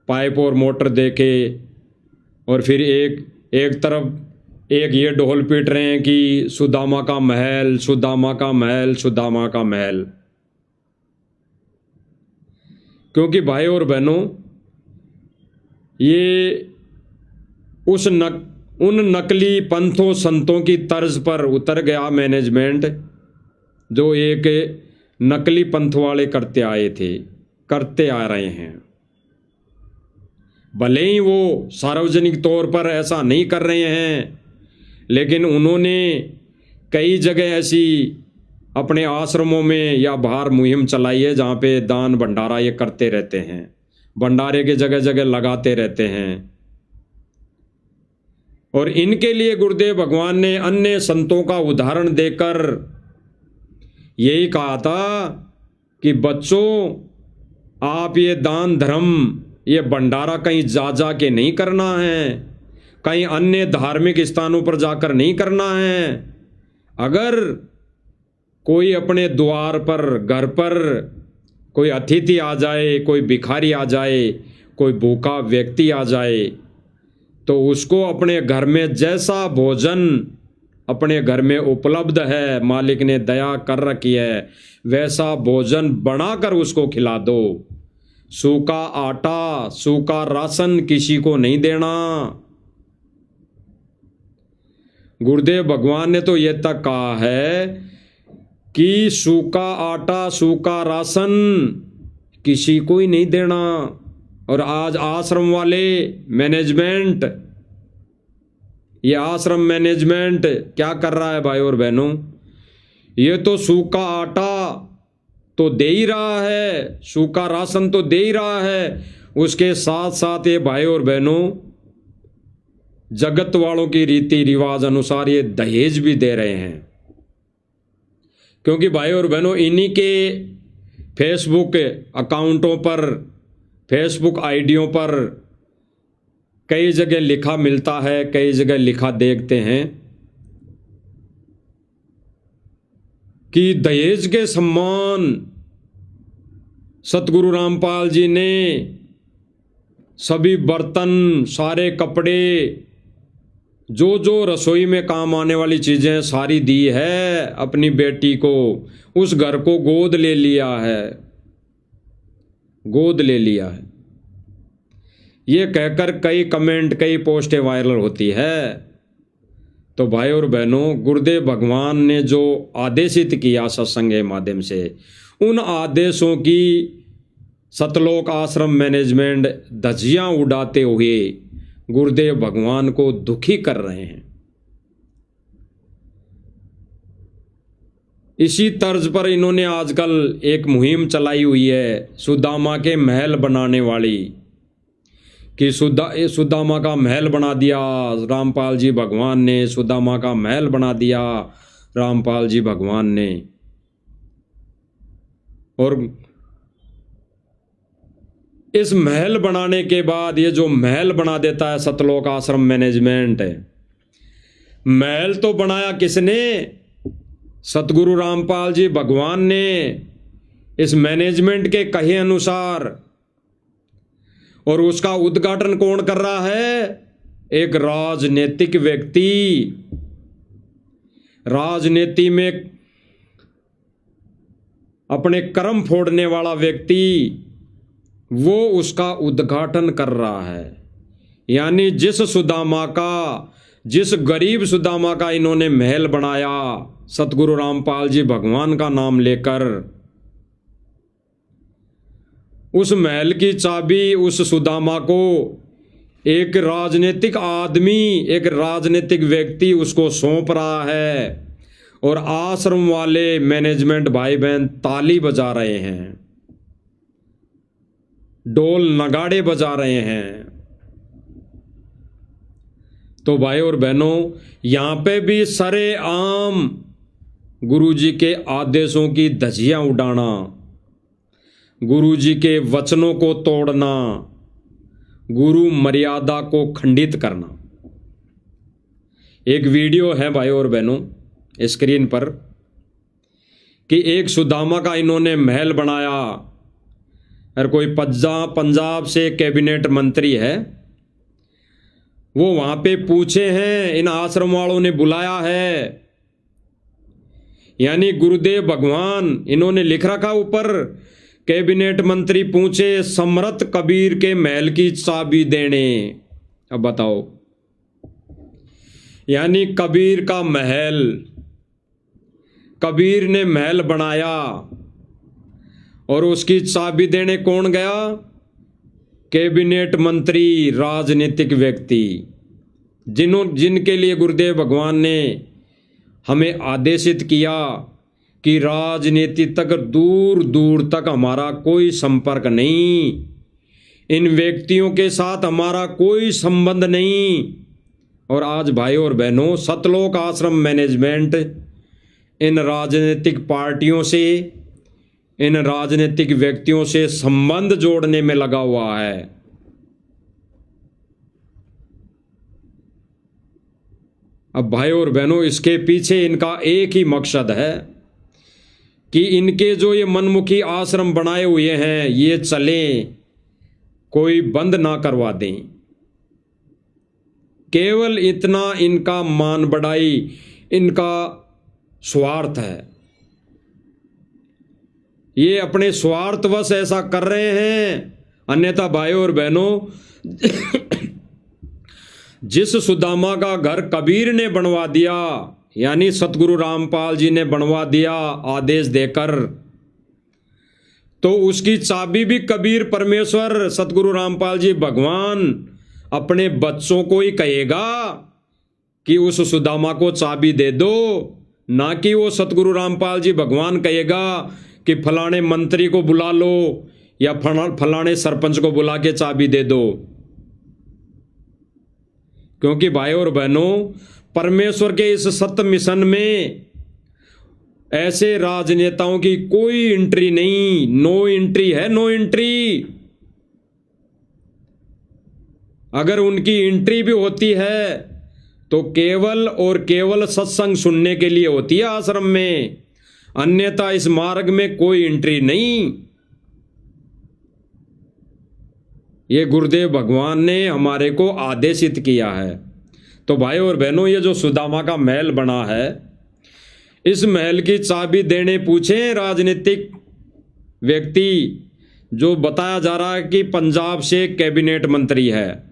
पाइप और मोटर देके, और फिर एक तरफ एक ये ढोल पीट रहे हैं कि सुदामा का महल, सुदामा का महल, सुदामा का महल। क्योंकि भाई और बहनों ये उन नकली पंथों संतों की तर्ज पर उतर गया मैनेजमेंट, जो एक नकली पंथ वाले करते आ रहे हैं। भले ही वो सार्वजनिक तौर पर ऐसा नहीं कर रहे हैं, लेकिन उन्होंने कई जगह ऐसी अपने आश्रमों में या बाहर मुहिम चलाई है जहाँ पे दान भंडारा ये करते रहते हैं, भंडारे के जगह जगह लगाते रहते हैं। और इनके लिए गुरुदेव भगवान ने अन्य संतों का उदाहरण देकर यही कहा था कि बच्चों, आप ये दान धर्म, ये भंडारा कहीं जा के नहीं करना है, कहीं अन्य धार्मिक स्थानों पर जाकर नहीं करना है। अगर कोई अपने द्वार पर, घर पर कोई अतिथि आ जाए, कोई भिखारी आ जाए, कोई भूखा व्यक्ति आ जाए, तो उसको अपने घर में जैसा भोजन अपने घर में उपलब्ध है, मालिक ने दया कर रखी है, वैसा भोजन बनाकर उसको खिला दो। सूखा आटा, सूखा राशन किसी को नहीं देना। गुरुदेव भगवान ने तो ये तक कहा है कि सूखा आटा, सूखा राशन किसी को ही नहीं देना। और आज आश्रम वाले मैनेजमेंट, ये आश्रम मैनेजमेंट क्या कर रहा है भाई और बहनों, ये तो सूखा आटा तो दे ही रहा है, सूखा राशन तो दे ही रहा है, उसके साथ साथ ये भाई और बहनों जगत वालों की रीति रिवाज अनुसार ये दहेज भी दे रहे हैं। क्योंकि भाई और बहनों इन्हीं के फेसबुक अकाउंटों पर, फेसबुक आईडियों पर कई जगह लिखा मिलता है, कई जगह लिखा देखते हैं कि दहेज के सम्मान सतगुरु रामपाल जी ने सभी बर्तन, सारे कपड़े, जो जो रसोई में काम आने वाली चीजें सारी दी है अपनी बेटी को। उस घर को गोद ले लिया है, गोद ले लिया है, ये कहकर कई कमेंट, कई पोस्टें वायरल होती है। तो भाई और बहनों, गुरुदेव भगवान ने जो आदेशित किया सत्संग के माध्यम से, उन आदेशों की सतलोक आश्रम मैनेजमेंट धज्जियां उड़ाते हुए गुरुदेव भगवान को दुखी कर रहे हैं। इसी तर्ज पर इन्होंने आजकल एक मुहिम चलाई हुई है सुदामा के महल बनाने वाली, कि सुदामा का महल बना दिया रामपाल जी भगवान ने, सुदामा का महल बना दिया रामपाल जी भगवान ने। और इस महल बनाने के बाद ये जो महल बना देता है सतलोक आश्रम मैनेजमेंट, महल तो बनाया किसने? सतगुरु रामपाल जी भगवान ने, इस मैनेजमेंट के कहे अनुसार। और उसका उद्घाटन कौन कर रहा है? एक राजनीतिक व्यक्ति, राजनीति में अपने कर्म फोड़ने वाला व्यक्ति वो उसका उद्घाटन कर रहा है। यानी जिस गरीब सुदामा का इन्होंने महल बनाया सतगुरु रामपाल जी भगवान का नाम लेकर, उस महल की चाबी उस सुदामा को एक राजनीतिक आदमी, एक राजनीतिक व्यक्ति उसको सौंप रहा है और आश्रम वाले मैनेजमेंट भाई बहन ताली बजा रहे हैं, ढोल नगाड़े बजा रहे हैं। तो भाई और बहनों, यहां पे भी सरेआम गुरुजी के आदेशों की धज्जियां उड़ाना, गुरुजी के वचनों को तोड़ना, गुरु मर्यादा को खंडित करना। एक वीडियो है भाई और बहनों स्क्रीन पर कि एक सुदामा का इन्होंने महल बनाया और कोई पंजाब से कैबिनेट मंत्री है, वो वहां पे पूछे हैं, इन आश्रम वालों ने बुलाया है। यानी गुरुदेव भगवान इन्होंने लिख रखा ऊपर, कैबिनेट मंत्री पूछे समर्थ कबीर के महल की चाबी देने। अब बताओ, यानी कबीर का महल, कबीर ने महल बनाया और उसकी चाबी देने कौन गया? कैबिनेट मंत्री, राजनीतिक व्यक्ति, जिनके लिए गुरुदेव भगवान ने हमें आदेशित किया कि राजनीति तक दूर दूर तक हमारा कोई संपर्क नहीं, इन व्यक्तियों के साथ हमारा कोई संबंध नहीं। और आज भाई और बहनों, सतलोक आश्रम मैनेजमेंट इन राजनीतिक पार्टियों से, इन राजनीतिक व्यक्तियों से संबंध जोड़ने में लगा हुआ है। अब भाई और बहनों, इसके पीछे इनका एक ही मकसद है कि इनके जो ये मनमुखी आश्रम बनाए हुए हैं ये चले, कोई बंद ना करवा दें। केवल इतना इनका मान बढ़ाई, इनका स्वार्थ है। ये अपने स्वार्थवश ऐसा कर रहे हैं। अन्यथा भाई और बहनों, जिस सुदामा का घर कबीर ने बनवा दिया, यानी सतगुरु रामपाल जी ने बनवा दिया आदेश देकर, तो उसकी चाबी भी कबीर परमेश्वर सतगुरु रामपाल जी भगवान अपने बच्चों को ही कहेगा कि उस सुदामा को चाबी दे दो, ना कि वो सतगुरु रामपाल जी भगवान कहेगा कि फलाने मंत्री को बुला लो या फलाने सरपंच को बुला के चाबी दे दो। क्योंकि भाई और बहनों, परमेश्वर के इस सत्य मिशन में ऐसे राजनेताओं की कोई एंट्री नहीं, नो एंट्री है, नो एंट्री। अगर उनकी एंट्री भी होती है तो केवल और केवल सत्संग सुनने के लिए होती है आश्रम में, अन्यथा इस मार्ग में कोई एंट्री नहीं। ये गुरुदेव भगवान ने हमारे को आदेशित किया है। तो भाई और बहनों, ये जो सुदामा का महल बना है, इस महल की चाबी देने पूछे राजनीतिक व्यक्ति, जो बताया जा रहा है कि पंजाब से कैबिनेट मंत्री है,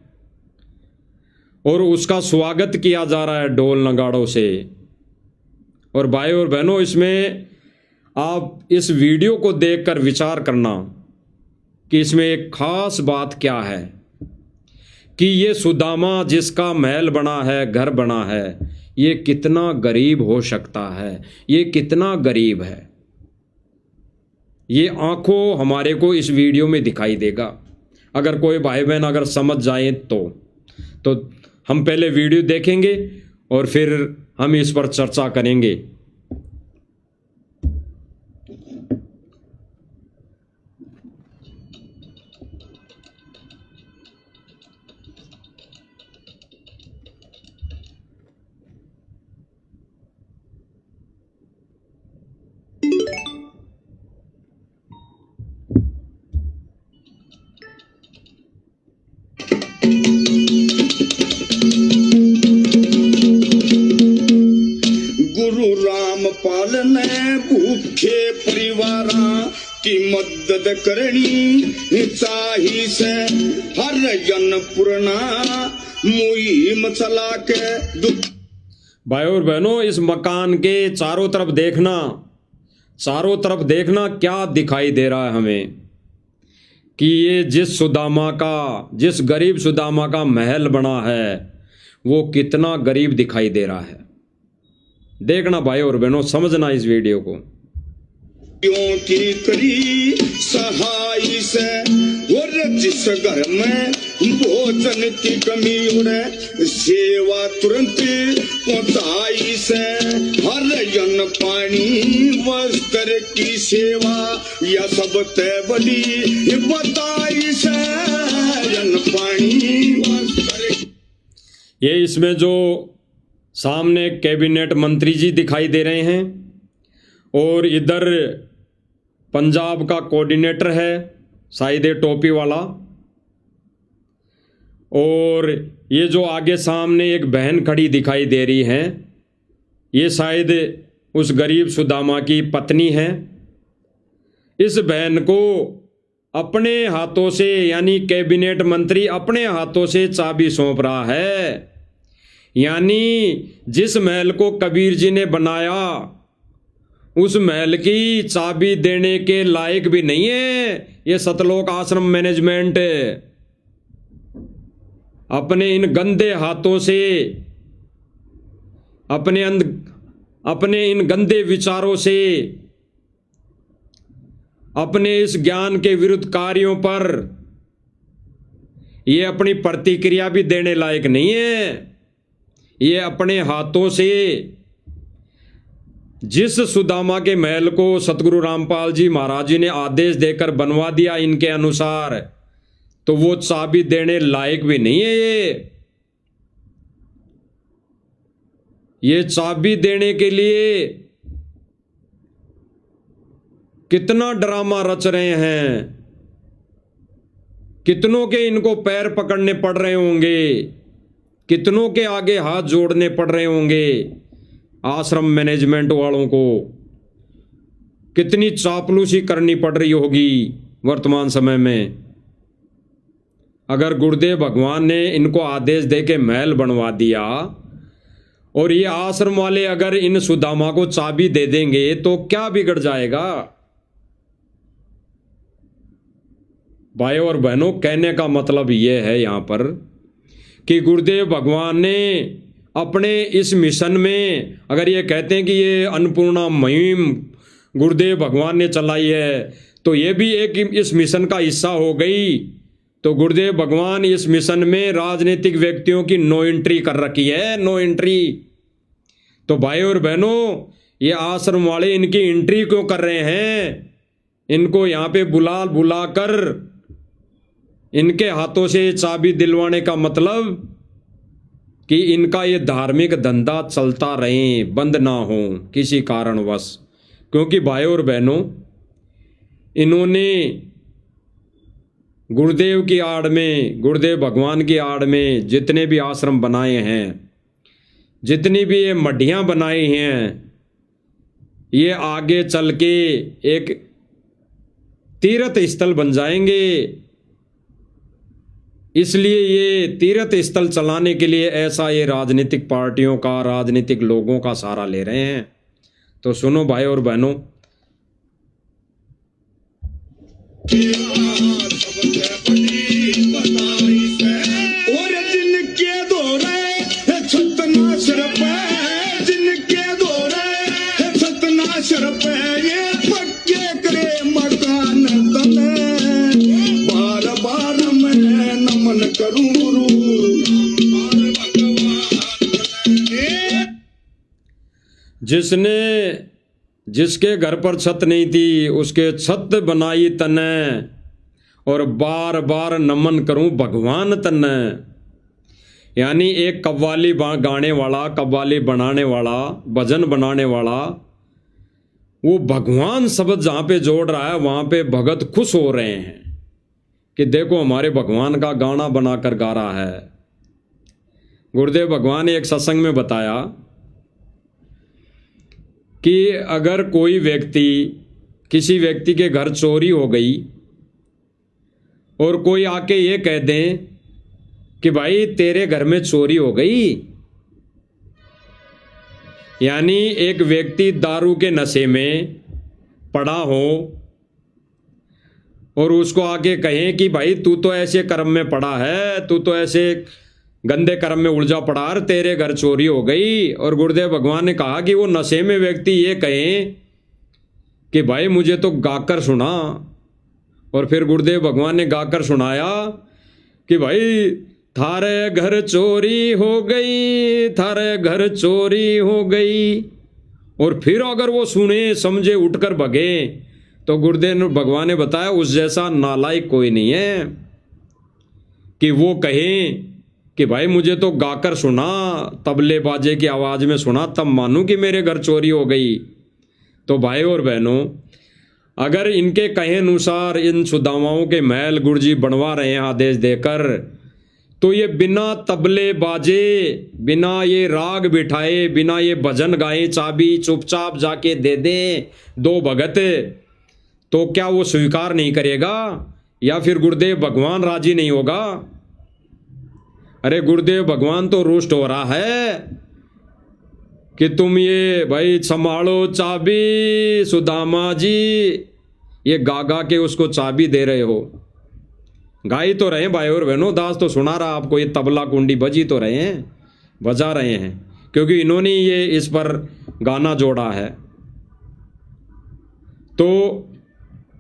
और उसका स्वागत किया जा रहा है ढोल नगाड़ों से। और भाई और बहनों, इसमें आप इस वीडियो को देखकर विचार करना कि इसमें एक खास बात क्या है कि ये सुदामा जिसका महल बना है, घर बना है, ये कितना गरीब हो सकता है, ये कितना गरीब है, ये आंखों हमारे को इस वीडियो में दिखाई देगा। अगर कोई भाई बहन अगर समझ जाए तो हम पहले वीडियो देखेंगे और फिर हम इस पर चर्चा करेंगे। ने भूखे परिवारा की मदद करनी चाही से हर जनपुरना मुहिम चला के दुख। भाई और बहनों, इस मकान के चारों तरफ देखना, चारों तरफ देखना क्या दिखाई दे रहा है हमें कि ये जिस गरीब सुदामा का महल बना है वो कितना गरीब दिखाई दे रहा है। देखना भाई और बहनों, समझना इस वीडियो को। की करी सहाय से और जिस घर में भोजन की कमी हो सेवा तुरंत पहुंचाई से हर जन पानी वस्त्र की सेवा या सब ते बड़ी बताई से जन पानी वस्त्र। ये इसमें जो सामने कैबिनेट मंत्री जी दिखाई दे रहे हैं और इधर पंजाब का कोऑर्डिनेटर है शायद ये टोपी वाला, और ये जो आगे सामने एक बहन खड़ी दिखाई दे रही है ये शायद उस गरीब सुदामा की पत्नी है। इस बहन को अपने हाथों से यानी कैबिनेट मंत्री अपने हाथों से चाबी सौंप रहा है, यानी जिस महल को कबीर जी ने बनाया उस महल की चाबी देने के लायक भी नहीं है ये सतलोक आश्रम मैनेजमेंट। अपने इन गंदे हाथों से, अपने इन गंदे विचारों से, अपने इस ज्ञान के विरुद्ध कार्यों पर ये अपनी प्रतिक्रिया भी देने लायक नहीं है। ये अपने हाथों से जिस सुदामा के महल को सतगुरु रामपाल जी महाराज जी ने आदेश देकर बनवा दिया इनके अनुसार, तो वो चाबी देने लायक भी नहीं है। ये चाबी देने के लिए कितना ड्रामा रच रहे हैं, कितनों के इनको पैर पकड़ने पड़ रहे होंगे, कितनों के आगे हाथ जोड़ने पड़ रहे होंगे। आश्रम मैनेजमेंट वालों को कितनी चापलूसी करनी पड़ रही होगी वर्तमान समय में। अगर गुरुदेव भगवान ने इनको आदेश दे के महल बनवा दिया और ये आश्रम वाले अगर इन सुदामा को चाबी दे देंगे तो क्या बिगड़ जाएगा। भाई और बहनों, कहने का मतलब यह है यहां पर कि गुरुदेव भगवान ने अपने इस मिशन में, अगर ये कहते हैं कि ये अन्नपूर्णा मुहिम गुरुदेव भगवान ने चलाई है तो ये भी एक इस मिशन का हिस्सा हो गई। तो गुरुदेव भगवान इस मिशन में राजनीतिक व्यक्तियों की नो एंट्री कर रखी है, नो एंट्री। तो भाई और बहनों, ये आश्रम वाले इनकी एंट्री क्यों कर रहे हैं? इनको यहाँ पे बुला कर इनके हाथों से चाबी दिलवाने का मतलब कि इनका ये धार्मिक धंधा चलता रहे, बंद ना हो किसी कारणवश। क्योंकि भाई और बहनों, इन्होंने गुरुदेव की आड़ में, गुरुदेव भगवान की आड़ में जितने भी आश्रम बनाए हैं, जितनी भी ये मढ़ियाँ बनाई हैं, ये आगे चल के एक तीर्थ स्थल बन जाएंगे। इसलिए ये तीर्थ स्थल चलाने के लिए ऐसा ये राजनीतिक पार्टियों का, राजनीतिक लोगों का सहारा ले रहे हैं। तो सुनो भाई और बहनों, और जिनके दौरे सतनाशर पे, जिनके दौरे सतनाशर पे ये पक्के करे मकान तने, बार बार मैं नमन करूं गुरु जिसके घर पर छत नहीं थी उसके छत बनाई तने, और बार बार नमन करूं भगवान तने। यानी एक कव्वाली गाने वाला, कव्वाली बनाने वाला, भजन बनाने वाला, वो भगवान शब्द जहाँ पे जोड़ रहा है वहाँ पे भगत खुश हो रहे हैं कि देखो हमारे भगवान का गाना बनाकर गा रहा है। गुरुदेव भगवान ने एक सत्संग में बताया कि अगर कोई व्यक्ति, किसी व्यक्ति के घर चोरी हो गई और कोई आके ये कह दें कि भाई तेरे घर में चोरी हो गई, यानी एक व्यक्ति दारू के नशे में पड़ा हो और उसको आके कहें कि भाई तू तो ऐसे कर्म में पड़ा है, तू तो ऐसे गंदे कर्म में उलझा पड़ा और तेरे घर चोरी हो गई। और गुरुदेव भगवान ने कहा कि वो नशे में व्यक्ति ये कहें कि भाई मुझे तो गाकर सुना, और फिर गुरुदेव भगवान ने गाकर सुनाया कि भाई थारे घर चोरी हो गई, थारे घर चोरी हो गई। और फिर अगर वो सुने समझे उठकर भगे तो गुरुदेव भगवान ने बताया उस जैसा नालायक कोई नहीं है कि वो कहें कि भाई मुझे तो गाकर सुना, तबले बाजे की आवाज़ में सुना तब मानूं कि मेरे घर चोरी हो गई। तो भाई और बहनों, अगर इनके कहे अनुसार इन सुदामाओं के महल गुरुजी बनवा रहे हैं आदेश देकर, तो ये बिना तबले बाजे, बिना ये राग बिठाए, बिना ये भजन गाए, चाबी चुपचाप जाके दे दें दो भगत, तो क्या वो स्वीकार नहीं करेगा या फिर गुरुदेव भगवान राजी नहीं होगा? अरे गुरुदेव भगवान तो रुष्ट हो रहा है कि तुम ये भाई संभालो चाबी सुदामा जी, ये गा गा के उसको चाबी दे रहे हो। गाई तो रहे भाई और बहनों, दास तो सुना रहा आपको, ये तबला कुंडी बजी तो रहे हैं, बजा रहे हैं, क्योंकि इन्होंने ये इस पर गाना जोड़ा है। तो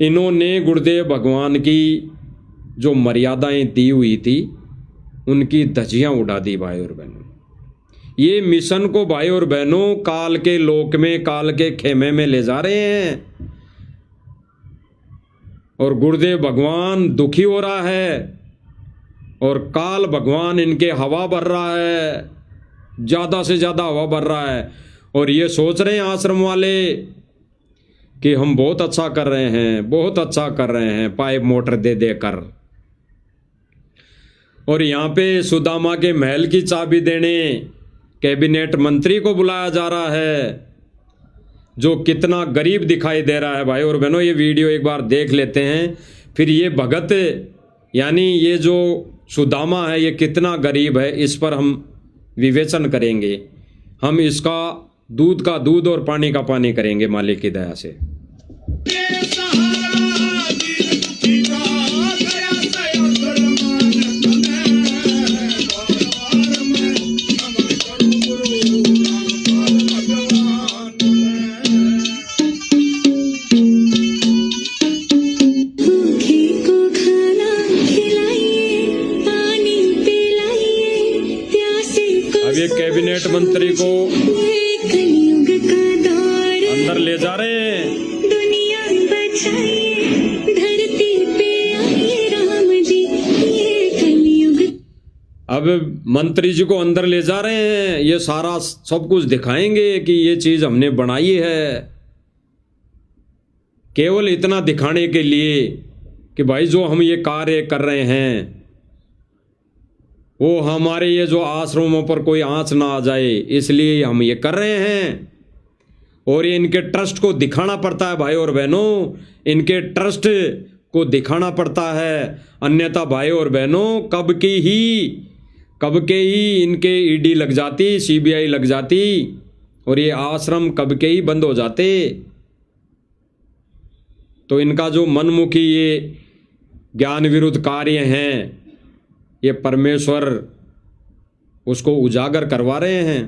इन्होंने गुरुदेव भगवान की जो मर्यादाएं दी हुई थी उनकी धज्जियां उड़ा दी भाई और बहनों। ये मिशन को भाई और बहनों काल के लोक में, काल के खेमे में ले जा रहे हैं, और गुरुदेव भगवान दुखी हो रहा है और काल भगवान इनके हवा भर रहा है, ज़्यादा से ज़्यादा हवा भर रहा है। और ये सोच रहे हैं आश्रम वाले कि हम बहुत अच्छा कर रहे हैं, बहुत अच्छा कर रहे हैं, पाइप मोटर दे देकर। और यहाँ पे सुदामा के महल की चाबी देने कैबिनेट मंत्री को बुलाया जा रहा है, जो कितना गरीब दिखाई दे रहा है भाई और बहनों। ये वीडियो एक बार देख लेते हैं, फिर ये भगत यानी ये जो सुदामा है ये कितना गरीब है, इस पर हम विवेचन करेंगे। हम इसका दूध का दूध और पानी का पानी करेंगे मालिक की दया से। कैबिनेट मंत्री को अंदर ले जा रहे हैं। दुनिया बचाइए, धरती पे आइए राम जी, ये कलयुग। अब मंत्री जी को अंदर ले जा रहे हैं, ये सारा सब कुछ दिखाएंगे कि ये चीज हमने बनाई है, केवल इतना दिखाने के लिए कि भाई जो हम ये कार्य कर रहे हैं वो हमारे ये जो आश्रमों पर कोई आंच ना आ जाए, इसलिए हम ये कर रहे हैं। और ये इनके ट्रस्ट को दिखाना पड़ता है भाई और बहनों, इनके ट्रस्ट को दिखाना पड़ता है, अन्यथा भाई और बहनों कब के ही इनके ईडी लग जाती, सीबीआई लग जाती और ये आश्रम कब के ही बंद हो जाते। तो इनका जो मनमुखी ये ज्ञान विरुद्ध कार्य हैं, ये परमेश्वर उसको उजागर करवा रहे हैं।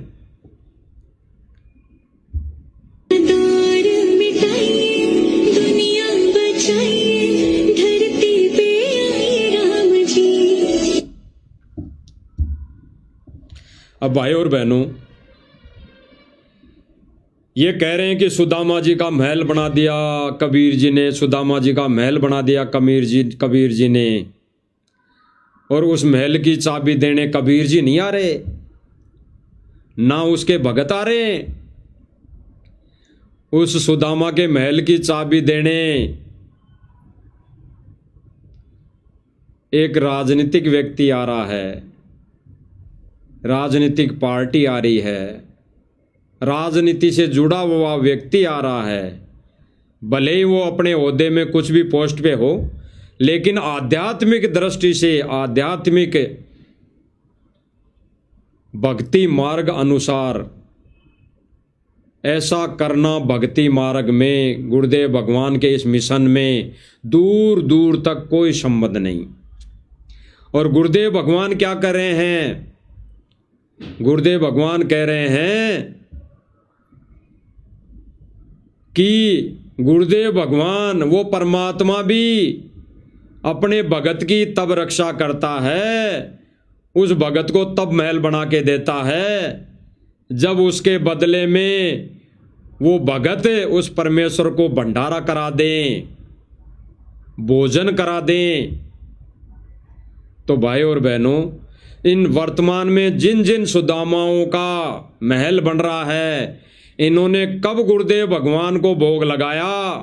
दौर मिटाइए, दुनिया बचाइए, धरती पे आइए राम जी। अब भाई और बहनों, ये कह रहे हैं कि सुदामा जी का महल बना दिया कबीर जी ने, सुदामा जी का महल बना दिया कबीर जी ने, और उस महल की चाबी देने कबीर जी नहीं आ रहे, ना उसके भगत आ रहे। उस सुदामा के महल की चाबी देने एक राजनीतिक व्यक्ति आ रहा है, राजनीतिक पार्टी आ रही है, राजनीति से जुड़ा हुआ व्यक्ति आ रहा है, भले ही वो अपने ओहदे में कुछ भी पोस्ट पे हो, लेकिन आध्यात्मिक दृष्टि से, आध्यात्मिक भक्ति मार्ग अनुसार ऐसा करना, भक्ति मार्ग में गुरुदेव भगवान के इस मिशन में दूर दूर तक कोई संबंध नहीं। और गुरुदेव भगवान क्या कर रहे हैं? गुरुदेव भगवान कह रहे हैं कि गुरुदेव भगवान वो परमात्मा भी अपने भगत की तब रक्षा करता है, उस भगत को तब महल बना के देता है जब उसके बदले में वो भगत उस परमेश्वर को भंडारा करा दें, भोजन करा दें। तो भाई और बहनों, इन वर्तमान में जिन जिन सुदामाओं का महल बन रहा है, इन्होंने कब गुरुदेव भगवान को भोग लगाया,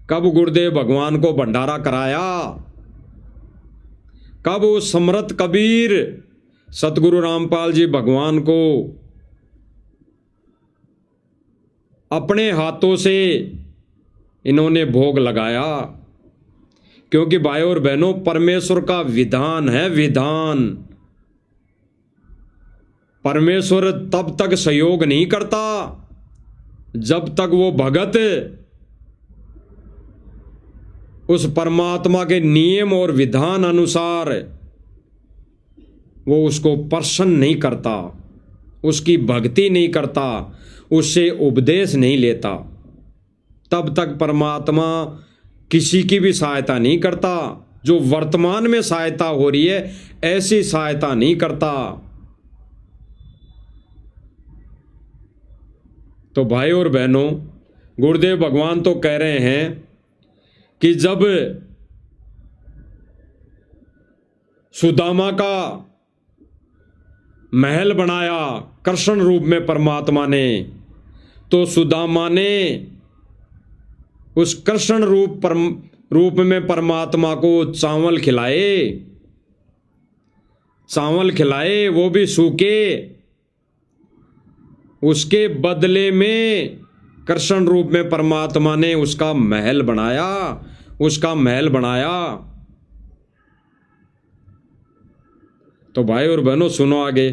कब गुरुदेव भगवान को भंडारा कराया, कब वो समर्थ कबीर सतगुरु रामपाल जी भगवान को अपने हाथों से इन्होंने भोग लगाया? क्योंकि भाई और बहनों, परमेश्वर का विधान है, विधान। परमेश्वर तब तक सहयोग नहीं करता जब तक वो भगत उस परमात्मा के नियम और विधान अनुसार वो उसको प्रसन्न नहीं करता, उसकी भक्ति नहीं करता, उससे उपदेश नहीं लेता, तब तक परमात्मा किसी की भी सहायता नहीं करता। जो वर्तमान में सहायता हो रही है, ऐसी सहायता नहीं करता। तो भाई और बहनों, गुरुदेव भगवान तो कह रहे हैं कि जब सुदामा का महल बनाया कृष्ण रूप में परमात्मा ने, तो सुदामा ने उस कृष्ण रूप में परमात्मा को चावल खिलाए, चावल खिलाए, वो भी सूखे। उसके बदले में कृष्ण रूप में परमात्मा ने उसका महल बनाया, उसका महल बनाया। तो भाई और बहनों, सुनो आगे।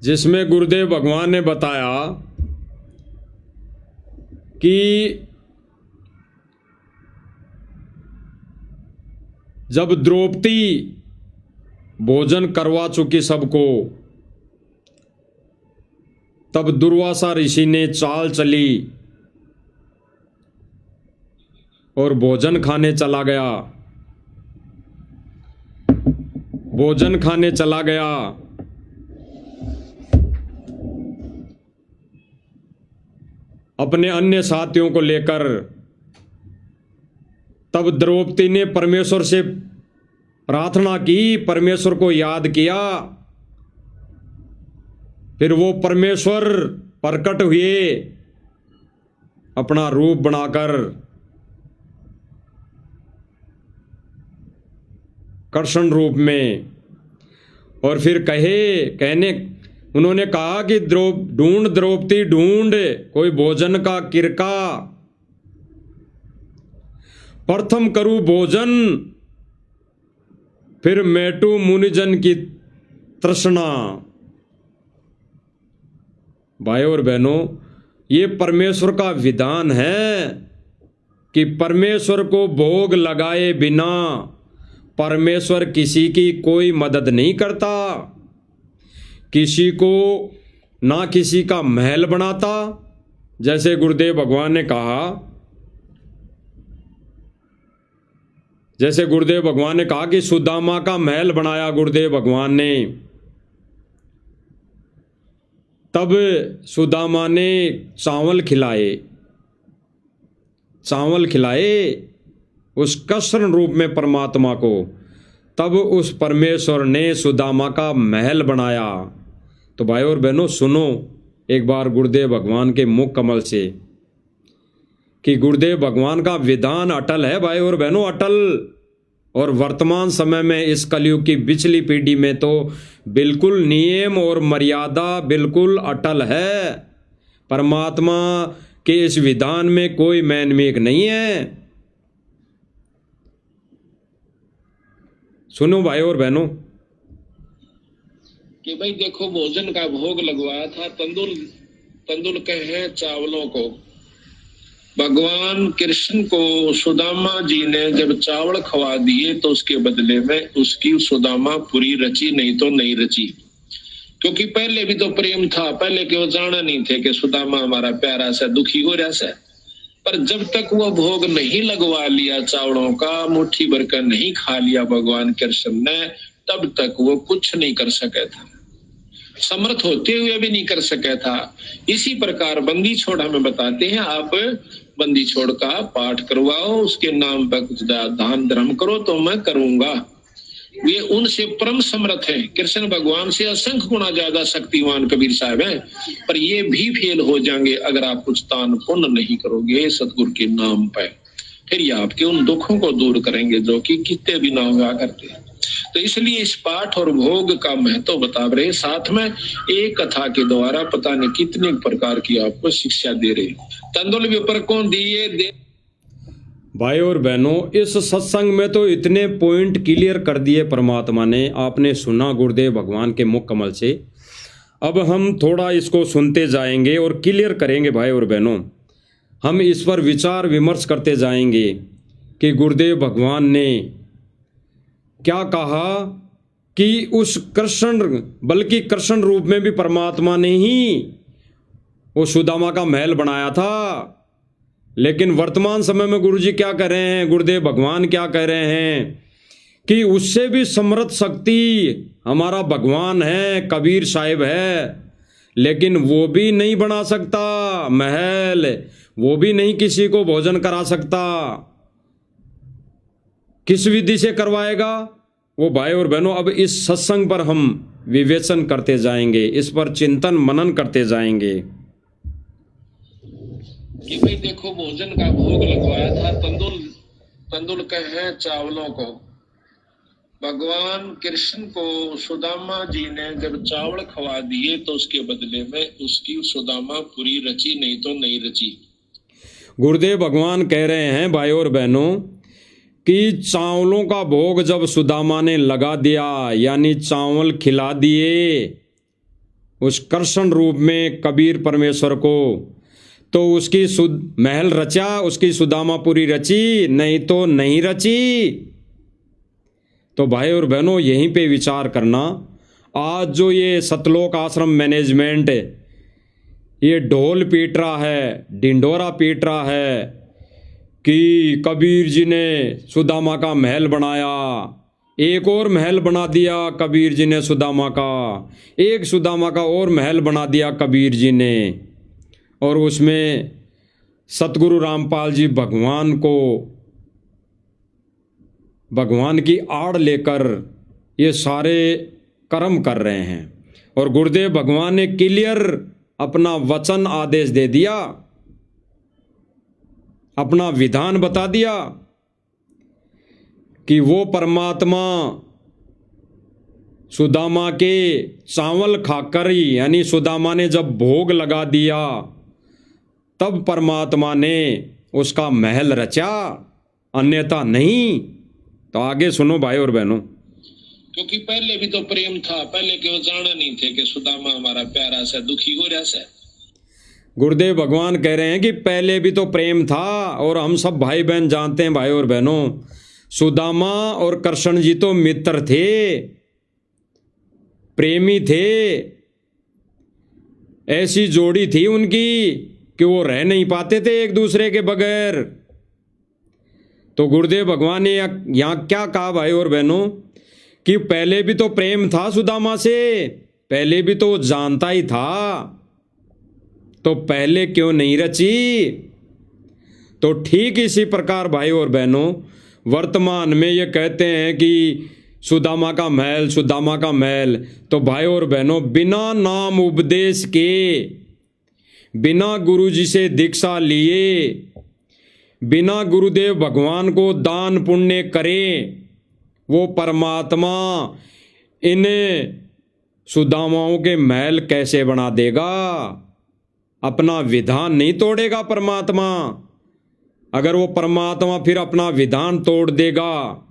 जिसमें गुरुदेव भगवान ने बताया कि जब द्रौपदी भोजन करवा चुकी सबको, तब दुर्वासा ऋषि ने चाल चली और भोजन खाने चला गया, भोजन खाने चला गया। अपने अन्य साथियों को लेकर। तब द्रौपदी ने परमेश्वर से प्रार्थना की, परमेश्वर को याद किया। फिर वो परमेश्वर प्रकट हुए अपना रूप बनाकर, कृष्ण रूप में। और फिर उन्होंने कहा कि ढूंढ द्रौपदी ढूंढ, कोई भोजन का किरका, प्रथम करूं भोजन, फिर मेटू मुनिजन की तृष्णा। भाई और बहनों, ये परमेश्वर का विधान है कि परमेश्वर को भोग लगाए बिना परमेश्वर किसी की कोई मदद नहीं करता, किसी को ना किसी का महल बनाता। जैसे गुरुदेव भगवान ने कहा, जैसे गुरुदेव भगवान ने कहा कि सुदामा का महल बनाया गुरुदेव भगवान ने, तब सुदामा ने चावल खिलाए, चावल खिलाए उस कृष्ण रूप में परमात्मा को, तब उस परमेश्वर ने सुदामा का महल बनाया। तो भाई और बहनों सुनो, एक बार गुरुदेव भगवान के मुख कमल से कि गुरुदेव भगवान का विधान अटल है भाई और बहनों, अटल। और वर्तमान समय में इस कलयुग की पिछली पीढ़ी में तो बिल्कुल नियम और मर्यादा बिल्कुल अटल है। परमात्मा के इस विधान में कोई मैनमेक नहीं है। सुनो भाई और बहनों कि भाई देखो, भोजन का भोग लगवाया था तंदुल कहे चावलों को। भगवान कृष्ण को सुदामा जी ने जब चावल खवा दिए तो उसके बदले में उसकी सुदामा पूरी रची, नहीं तो नहीं रची। क्योंकि पहले भी तो प्रेम था, पहले के वो जाना नहीं थे कि सुदामा हमारा प्यारा सा दुखी हो रहा सा। पर जब तक वो भोग नहीं लगवा लिया चावलों का, मुट्ठी भर कर नहीं खा लिया भगवान कृष्ण ने, तब तक वो कुछ नहीं कर सका था, समर्थ होते हुए भी नहीं कर सका था। इसी प्रकार बंदी छोड़ हमें बताते हैं, आप बंदी छोड़ का पाठ करवाओ, उसके नाम पर कुछ दान धर्म करो तो मैं करूंगा। वे उनसे परम समर्थ हैं, कृष्ण भगवान से असंख्य गुना ज्यादा शक्तिवान कबीर साहब हैं। पर ये भी फेल हो जाएंगे अगर आप कुछ दान पुण्य नहीं करोगे सतगुरु के नाम पर। फिर ये आपके उन दुखों को दूर करेंगे जो कि कितने भी ना हुआ करते हैं। तो इसलिए इस पाठ और भोग का महत्व बता रहे, साथ में एक कथा के द्वारा पता नहीं कितने प्रकार की आपको शिक्षा दे रहे। तंदुल विपर को दिए दे। भाई और बहनों, इस सत्संग में तो इतने पॉइंट क्लियर कर दिए परमात्मा ने, आपने सुना गुरुदेव भगवान के मुख कमल से। अब हम थोड़ा इसको सुनते जाएंगे और क्लियर करेंगे भाई और बहनों। हम इस पर विचार विमर्श करते जाएंगे कि गुरुदेव भगवान ने क्या कहा कि उस कृष्ण, बल्कि कृष्ण रूप में भी परमात्मा ने ही वो सुदामा का महल बनाया था। लेकिन वर्तमान समय में गुरुजी क्या कह रहे हैं, गुरुदेव भगवान क्या कह रहे हैं कि उससे भी समर्थ शक्ति हमारा भगवान है, कबीर साहिब है, लेकिन वो भी नहीं बना सकता महल, वो भी नहीं किसी को भोजन करा सकता। किस विधि से करवाएगा वो भाई और बहनों, अब इस सत्संग पर हम विवेचन करते जाएंगे, इस पर चिंतन मनन करते जाएंगे कि भाई देखो, भोजन का भोग लगवाया था तंदुल कहे चावलों को। भगवान कृष्ण को सुदामा जी ने जब चावल खवा दिए तो उसके बदले में उसकी सुदामा पूरी रची, नहीं तो नहीं रची। गुरुदेव भगवान कह रहे हैं भाई और बहनों कि चावलों का भोग जब सुदामा ने लगा दिया, यानी चावल खिला दिए उस कृष्ण रूप में कबीर परमेश्वर को, तो उसकी महल रचा, उसकी सुदामापुरी रची, नहीं तो नहीं रची। तो भाई और बहनों यहीं पे विचार करना। आज जो ये सतलोक आश्रम मैनेजमेंट ये ढोल पीट रहा है, डिंडोरा पीट रहा है कि कबीर जी ने सुदामा का महल बनाया, एक और महल बना दिया कबीर जी ने सुदामा का, एक सुदामा का और महल बना दिया कबीर जी ने, और उसमें सतगुरु रामपाल जी भगवान की आड़ लेकर ये सारे कर्म कर रहे हैं। और गुरुदेव भगवान ने क्लियर अपना वचन आदेश दे दिया, अपना विधान बता दिया कि वो परमात्मा सुदामा के चावल खाकर ही, यानी सुदामा ने जब भोग लगा दिया तब परमात्मा ने उसका महल रचा, अन्यथा नहीं। तो आगे सुनो भाई और बहनों। क्योंकि पहले भी तो प्रेम था, पहले के वो जाना नहीं थे कि सुदामा हमारा प्यारा सा दुखी हो रहा सा। गुरुदेव भगवान कह रहे हैं कि पहले भी तो प्रेम था, और हम सब भाई बहन जानते हैं भाई और बहनों, सुदामा और कृष्ण जी तो मित्र थे, प्रेमी थे, ऐसी जोड़ी थी उनकी कि वो रह नहीं पाते थे एक दूसरे के बगैर। तो गुरुदेव भगवान ने यहाँ क्या कहा भाई और बहनों कि पहले भी तो प्रेम था सुदामा से, पहले भी तो जानता ही था, तो पहले क्यों नहीं रची। तो ठीक इसी प्रकार भाई और बहनों वर्तमान में ये कहते हैं कि सुदामा का महल, सुदामा का महल, तो भाई और बहनों बिना नाम उपदेश के बिना गुरुजी से दीक्षा लिए, बिना गुरुदेव भगवान को दान पुण्य करें, वो परमात्मा इन सुदामाओं के महल कैसे बना देगा? अपना विधान नहीं तोड़ेगा परमात्मा। अगर वो परमात्मा फिर अपना विधान तोड़ देगा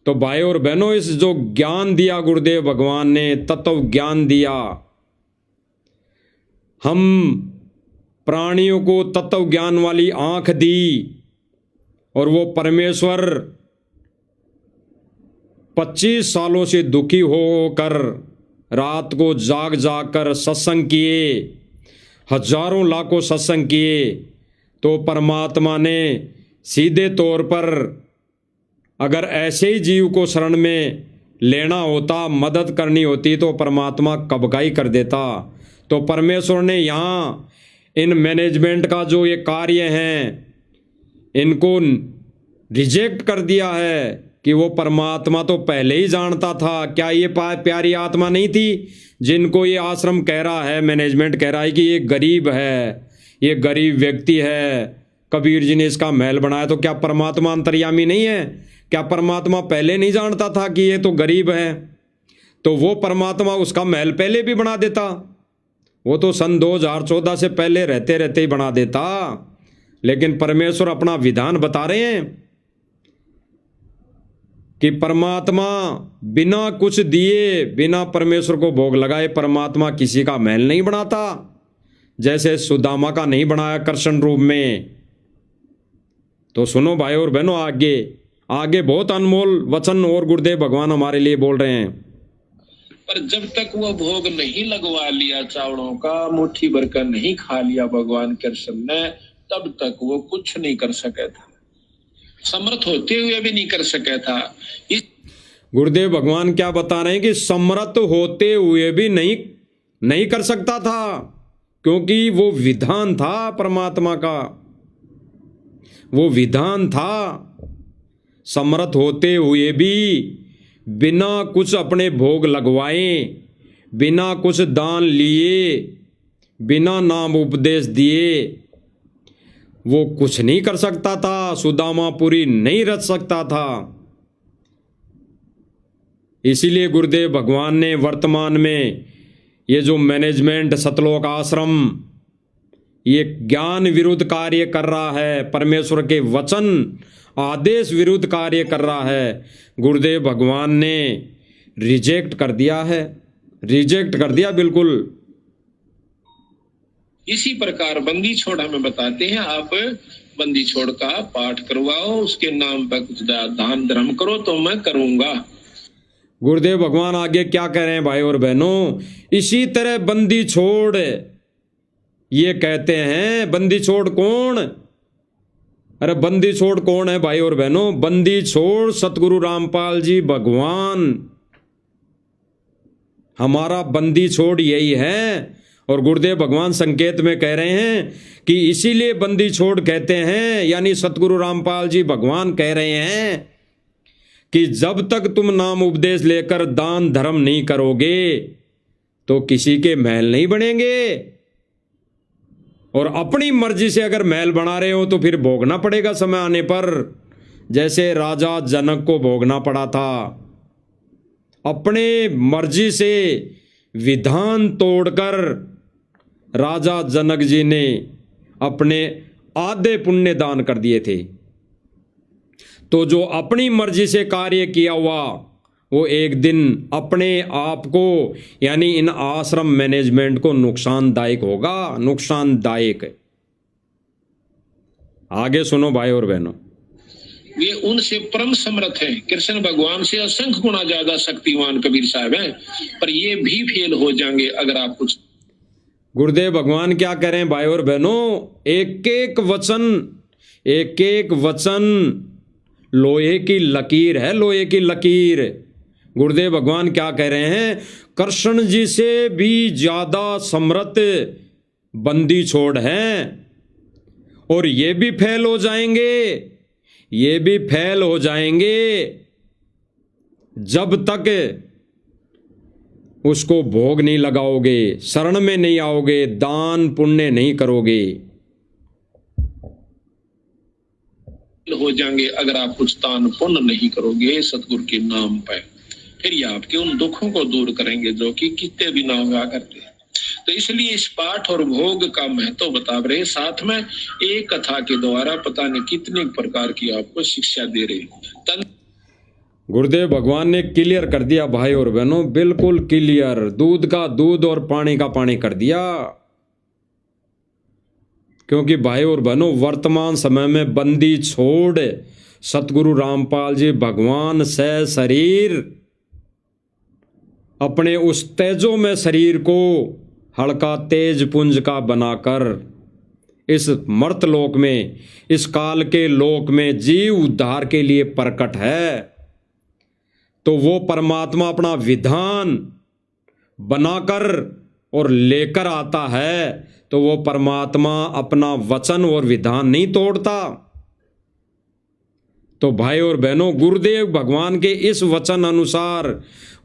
तो भाई और बहनों, इस जो ज्ञान दिया गुरुदेव भगवान ने, तत्व ज्ञान दिया, हम प्राणियों को तत्व ज्ञान वाली आंख दी, और वो परमेश्वर 25 सालों से दुखी होकर रात को जाग जाग कर सत्संग किए, हजारों लाखों सत्संग किए, तो परमात्मा ने सीधे तौर पर अगर ऐसे ही जीव को शरण में लेना होता, मदद करनी होती, तो परमात्मा कबकाई कर देता। तो परमेश्वर ने यहाँ इन मैनेजमेंट का जो ये कार्य हैं, इनको रिजेक्ट कर दिया है कि वो परमात्मा तो पहले ही जानता था। क्या ये प्यारी आत्मा नहीं थी जिनको ये आश्रम कह रहा है, मैनेजमेंट कह रहा है कि ये गरीब है, ये गरीब व्यक्ति है, कबीर जी ने इसका महल बनाया? तो क्या परमात्मा अंतर्यामी नहीं है? क्या परमात्मा पहले नहीं जानता था कि ये तो गरीब है? तो वो परमात्मा उसका महल पहले भी बना देता, वो तो सन 2014 से पहले रहते रहते ही बना देता। लेकिन परमेश्वर अपना विधान बता रहे हैं कि परमात्मा बिना कुछ दिए, बिना परमेश्वर को भोग लगाए, परमात्मा किसी का महल नहीं बनाता, जैसे सुदामा का नहीं बनाया कृष्ण रूप में। तो सुनो भाई और बहनों, आगे आगे बहुत अनमोल वचन और गुरुदेव भगवान हमारे लिए बोल रहे हैं। पर जब तक वो भोग नहीं लगवा लिया चावड़ों का, मुट्ठी भर कर नहीं खा लिया भगवान कृष्ण ने, तब तक वो कुछ नहीं कर सका था, समर्थ होते हुए भी नहीं कर सका था। इस गुरुदेव भगवान क्या बता रहे हैं कि समर्थ होते हुए भी नहीं कर सकता था, क्योंकि वो विधान था परमात्मा का, वो विधान था। समर्थ होते हुए भी बिना कुछ अपने भोग लगवाए, बिना कुछ दान लिए, बिना नाम उपदेश दिए, वो कुछ नहीं कर सकता था, सुदामापुरी नहीं रच सकता था। इसीलिए गुरुदेव भगवान ने वर्तमान में ये जो मैनेजमेंट सतलोक आश्रम ये ज्ञान विरुद्ध कार्य कर रहा है, परमेश्वर के वचन आदेश विरुद्ध कार्य कर रहा है, गुरुदेव भगवान ने रिजेक्ट कर दिया है, रिजेक्ट कर दिया बिल्कुल। इसी प्रकार बंदी छोड़ हमें बताते हैं, आप बंदी छोड़ का पाठ करवाओ, उसके नाम पर कुछ दान धर्म करो तो मैं करूंगा। गुरुदेव भगवान आगे क्या कह रहे हैं भाई और बहनों? इसी तरह बंदी छोड़ ये कहते हैं। बंदी छोड़ कौन? अरे बंदी छोड़ कौन है भाई और बहनों? बंदी छोड़ सतगुरु रामपाल जी भगवान, हमारा बंदी छोड़ यही है। और गुरुदेव भगवान संकेत में कह रहे हैं कि इसीलिए बंदी छोड़ कहते हैं, यानी सतगुरु रामपाल जी भगवान कह रहे हैं कि जब तक तुम नाम उपदेश लेकर दान धर्म नहीं करोगे तो किसी के महल नहीं बनेंगे, और अपनी मर्जी से अगर महल बना रहे हो तो फिर भोगना पड़ेगा समय आने पर, जैसे राजा जनक को भोगना पड़ा था। अपने मर्जी से विधान तोड़कर राजा जनक जी ने अपने आधे पुण्य दान कर दिए थे। तो जो अपनी मर्जी से कार्य किया हुआ वो एक दिन अपने आप को, यानी इन आश्रम मैनेजमेंट को नुकसानदायक होगा, नुकसानदायक। आगे सुनो भाई और बहनों, वे उनसे परम समर्थ हैं, कृष्ण भगवान से असंख्य गुना ज्यादा शक्तिमान कबीर साहब हैं, पर ये भी फेल हो जाएंगे अगर आप कुछ। गुरुदेव भगवान क्या कह रहे हैं भाई और बहनों? एक एक वचन लोहे की लकीर है, लोहे की लकीर। गुरुदेव भगवान क्या कह रहे हैं? कृष्ण जी से भी ज्यादा समर्थ बंदी छोड़ हैं, और ये भी फेल हो जाएंगे, ये भी फेल हो जाएंगे जब तक उसको भोग नहीं लगाओगे, शरण में नहीं आओगे, दान पुण्य नहीं करोगे, हो जाएंगे अगर आप कुछ दान पुण्य नहीं करोगे सतगुरु के नाम पर। फिर ये आपके उन दुखों को दूर करेंगे जो कि कितने भी ना हुआ करते हैं। तो इसलिए इस पाठ और भोग का महत्व बता रहे, साथ में एक कथा के द्वारा पता नहीं कितने प्रकार की आपको शिक्षा दे रहे। गुरुदेव भगवान ने क्लियर कर दिया भाई और बहनों, बिल्कुल क्लियर, दूध का दूध और पानी का पानी कर दिया। क्योंकि भाई और बहनों वर्तमान समय में बंदी छोड़ सतगुरु रामपाल जी भगवान से शरीर अपने उस तेजो में शरीर को हल्का तेज पुंज का बनाकर इस मर्त लोक में, इस काल के लोक में जीव उद्धार के लिए प्रकट है। तो वो परमात्मा अपना विधान बनाकर और लेकर आता है, तो वो परमात्मा अपना वचन और विधान नहीं तोड़ता। तो भाई और बहनों, गुरुदेव भगवान के इस वचन अनुसार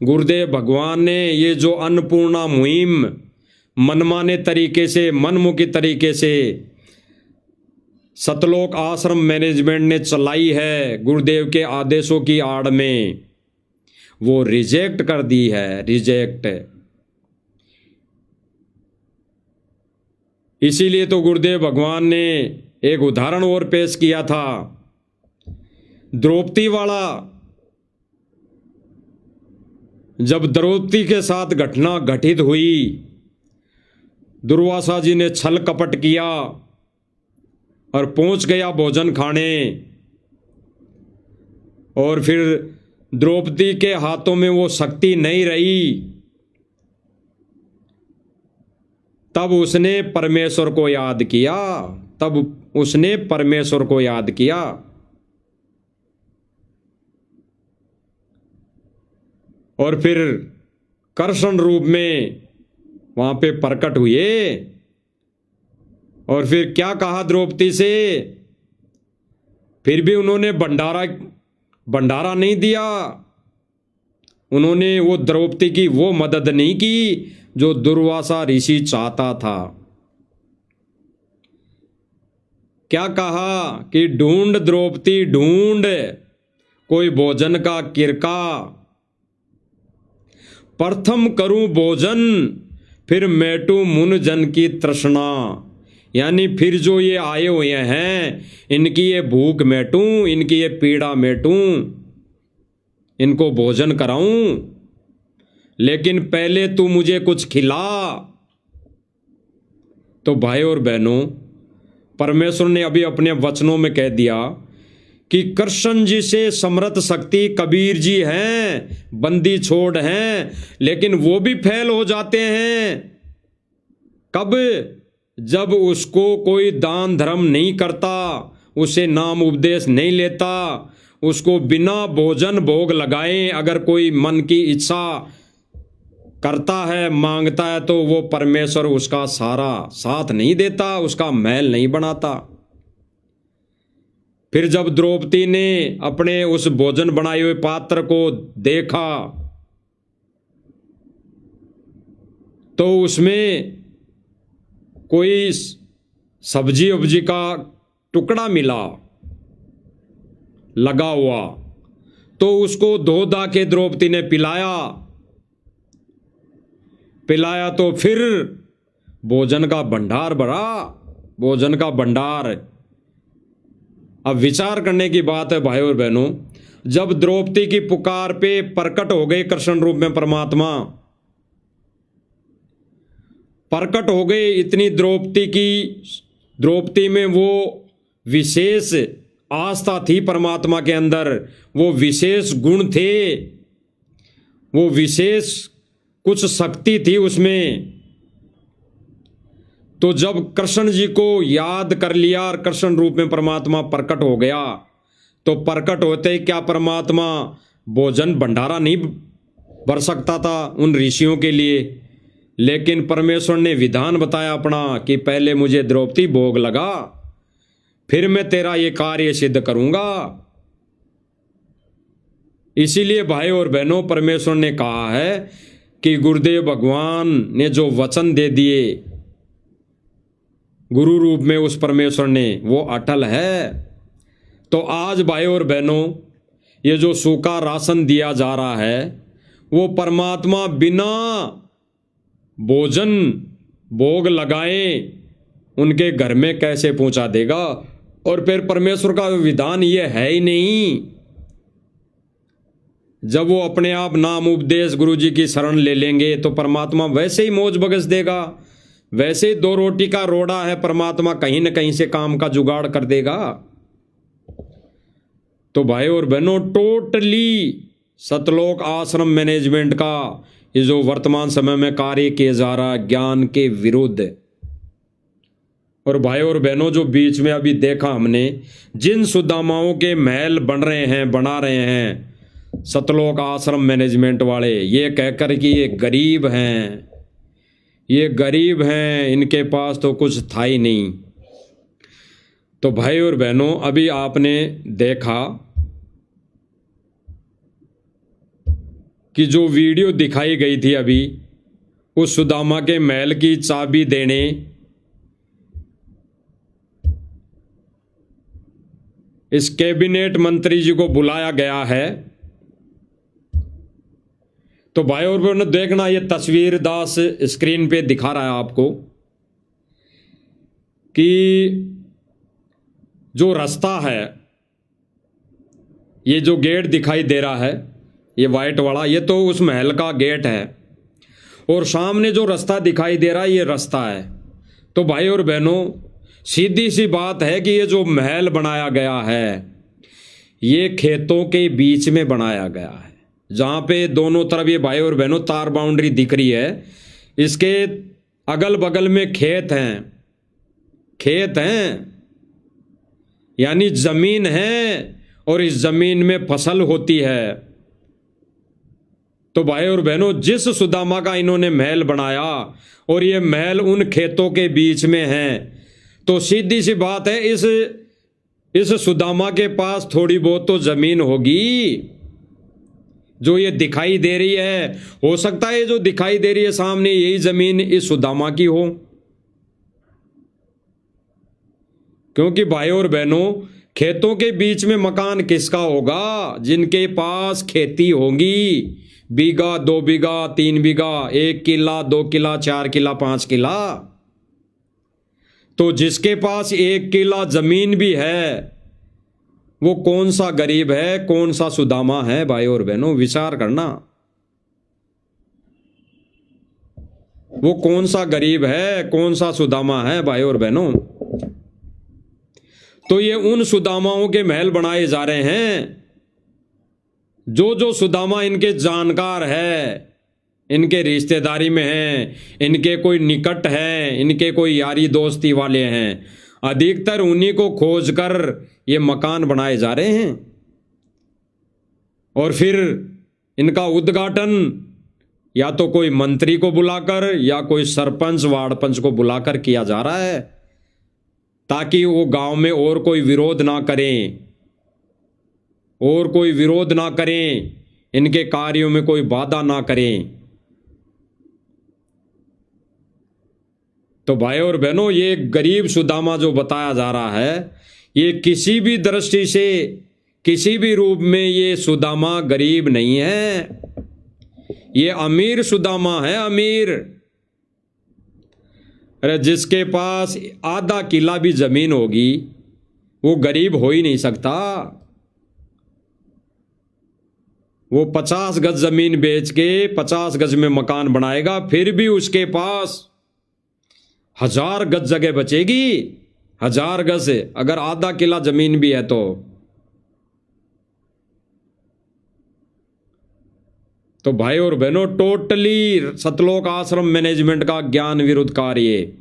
गुरुदेव भगवान ने ये जो अन्नपूर्णा मुहिम मनमाने तरीके से, मनमुखी तरीके से सतलोक आश्रम मैनेजमेंट ने चलाई है, गुरुदेव के आदेशों की आड़ में, वो रिजेक्ट कर दी है, रिजेक्ट। इसीलिए तो गुरुदेव भगवान ने एक उदाहरण और पेश किया था, द्रौपदी वाला। जब द्रौपदी के साथ घटना घटित हुई, दुर्वासा जी ने छल कपट किया और पहुंच गया भोजन खाने, और फिर द्रौपदी के हाथों में वो शक्ति नहीं रही, तब उसने परमेश्वर को याद किया, तब उसने परमेश्वर को याद किया। और फिर कृष्ण रूप में वहां पे प्रकट हुए, और फिर क्या कहा द्रौपदी से, फिर भी उन्होंने भंडारा नहीं दिया, उन्होंने वो द्रौपदी की वो मदद नहीं की जो दुर्वासा ऋषि चाहता था। क्या कहा कि ढूंढ द्रौपदी ढूंढ कोई भोजन का किरका, प्रथम करूं भोजन फिर मेटू मुन जन की तृष्णा। यानी फिर जो ये आए हुए हैं इनकी ये भूख मेटूं, इनकी ये पीड़ा मेटूं, इनको भोजन कराऊं, लेकिन पहले तू मुझे कुछ खिला। तो भाई और बहनों, परमेश्वर ने अभी अपने वचनों में कह दिया कि कृष्ण जी से समर्थ शक्ति कबीर जी हैं, बंदी छोड़ हैं, लेकिन वो भी फेल हो जाते हैं। कब? जब उसको कोई दान धर्म नहीं करता, उसे नाम उपदेश नहीं लेता, उसको बिना भोजन भोग लगाए अगर कोई मन की इच्छा करता है, मांगता है, तो वो परमेश्वर उसका सारा साथ नहीं देता, उसका महल नहीं बनाता। फिर जब द्रौपदी ने अपने उस भोजन बनाए हुए पात्र को देखा तो उसमें कोई सब्जी उब्जी का टुकड़ा मिला लगा हुआ, तो उसको धो धा के द्रौपदी ने पिलाया तो फिर भोजन का भंडार भरा, भोजन का भंडार। अब विचार करने की बात है भाई और बहनों, जब द्रौपदी की पुकार पे प्रकट हो गए कृष्ण रूप में परमात्मा, प्रकट हो गए, इतनी द्रौपदी में वो विशेष आस्था थी परमात्मा के अंदर, वो विशेष गुण थे, वो विशेष कुछ शक्ति थी उसमें। तो जब कृष्ण जी को याद कर लिया और कृष्ण रूप में परमात्मा प्रकट हो गया, तो प्रकट होते ही क्या परमात्मा भोजन भंडारा नहीं भर सकता था उन ऋषियों के लिए, लेकिन परमेश्वर ने विधान बताया अपना कि पहले मुझे द्रौपदी भोग लगा, फिर मैं तेरा ये कार्य सिद्ध करूंगा। इसीलिए भाई और बहनों, परमेश्वर ने कहा है कि गुरुदेव भगवान ने जो वचन दे दिए गुरु रूप में उस परमेश्वर ने, वो अटल है। तो आज भाई और बहनों, ये जो सूखा राशन दिया जा रहा है वो परमात्मा बिना भोजन भोग लगाए उनके घर में कैसे पहुंचा देगा? और फिर परमेश्वर का विधान ये है ही नहीं। जब वो अपने आप नाम उपदेश गुरु जी की शरण ले लेंगे तो परमात्मा वैसे ही मौज बगस देगा। वैसे ही 2 रोटी का रोड़ा है, परमात्मा कहीं न कहीं से काम का जुगाड़ कर देगा। तो भाई और बहनों, टोटली सतलोक आश्रम मैनेजमेंट का ये जो वर्तमान समय में कार्य किया जा रहा है ज्ञान के विरुद्ध। और भाई और बहनों, जो बीच में अभी देखा हमने, जिन सुदामाओं के महल बन रहे हैं, बना रहे हैं सतलोक आश्रम मैनेजमेंट वाले, ये कहकर कि ये गरीब हैं, ये गरीब हैं, इनके पास तो कुछ था ही नहीं। तो भाई और बहनों, अभी आपने देखा कि जो वीडियो दिखाई गई थी अभी, उस सुदामा के महल की चाबी देने इस कैबिनेट मंत्री जी को बुलाया गया है। तो भाई और बहनों देखना, ये तस्वीर दास स्क्रीन पे दिखा रहा है आपको कि जो रास्ता है, ये जो गेट दिखाई दे रहा है, ये वाइट वाला, ये तो उस महल का गेट है। और सामने जो रास्ता दिखाई दे रहा है, ये रास्ता है। तो भाई और बहनों, सीधी सी बात है कि ये जो महल बनाया गया है, ये खेतों के बीच में बनाया गया है, जहाँ पे दोनों तरफ ये भाई और बहनों तार बाउंड्री दिख रही है। इसके अगल बगल में खेत हैं, खेत हैं, यानी जमीन है, और इस जमीन में फसल होती है। तो भाई और बहनों, जिस सुदामा का इन्होंने महल बनाया और ये महल उन खेतों के बीच में है, तो सीधी सी बात है इस सुदामा के पास थोड़ी बहुत तो जमीन होगी। जो ये दिखाई दे रही है, हो सकता है जो दिखाई दे रही है सामने, यही जमीन इस सुदामा की हो। क्योंकि भाई और बहनों, खेतों के बीच में मकान किसका होगा? जिनके पास खेती होगी, बीघा 2 बीघा 3 बीघा 1 किला 2 किला 4 किला 5 किला। तो जिसके पास 1 किला जमीन भी है, वो कौन सा गरीब है, कौन सा सुदामा है? भाई और बहनों, विचार करना, वो कौन सा गरीब है, कौन सा सुदामा है? भाई और बहनों, तो ये उन सुदामाओं के महल बनाए जा रहे हैं जो सुदामा इनके जानकार है, इनके रिश्तेदारी में हैं, इनके कोई निकट हैं, इनके कोई यारी दोस्ती वाले हैं। अधिकतर उन्हीं को खोजकर ये मकान बनाए जा रहे हैं। और फिर इनका उद्घाटन या तो कोई मंत्री को बुलाकर या कोई सरपंच वार्ड पंच को बुलाकर किया जा रहा है, ताकि वो गांव में और कोई विरोध ना करें, और कोई विरोध ना करें, इनके कार्यों में कोई बाधा ना करें। तो भाई और बहनों, ये गरीब सुदामा जो बताया जा रहा है, ये किसी भी दृष्टि से, किसी भी रूप में ये सुदामा गरीब नहीं है, ये अमीर सुदामा है, अमीर। अरे जिसके पास आधा किला भी जमीन होगी, वो गरीब हो ही नहीं सकता। वो 50 गज जमीन बेच के 50 गज में मकान बनाएगा, फिर भी उसके पास 1000 गज जगह बचेगी। 1000 गज से अगर आधा किला जमीन भी है तो भाई और बहनों, टोटली सतलोक आश्रम मैनेजमेंट का ज्ञान विरुद्ध कार्य,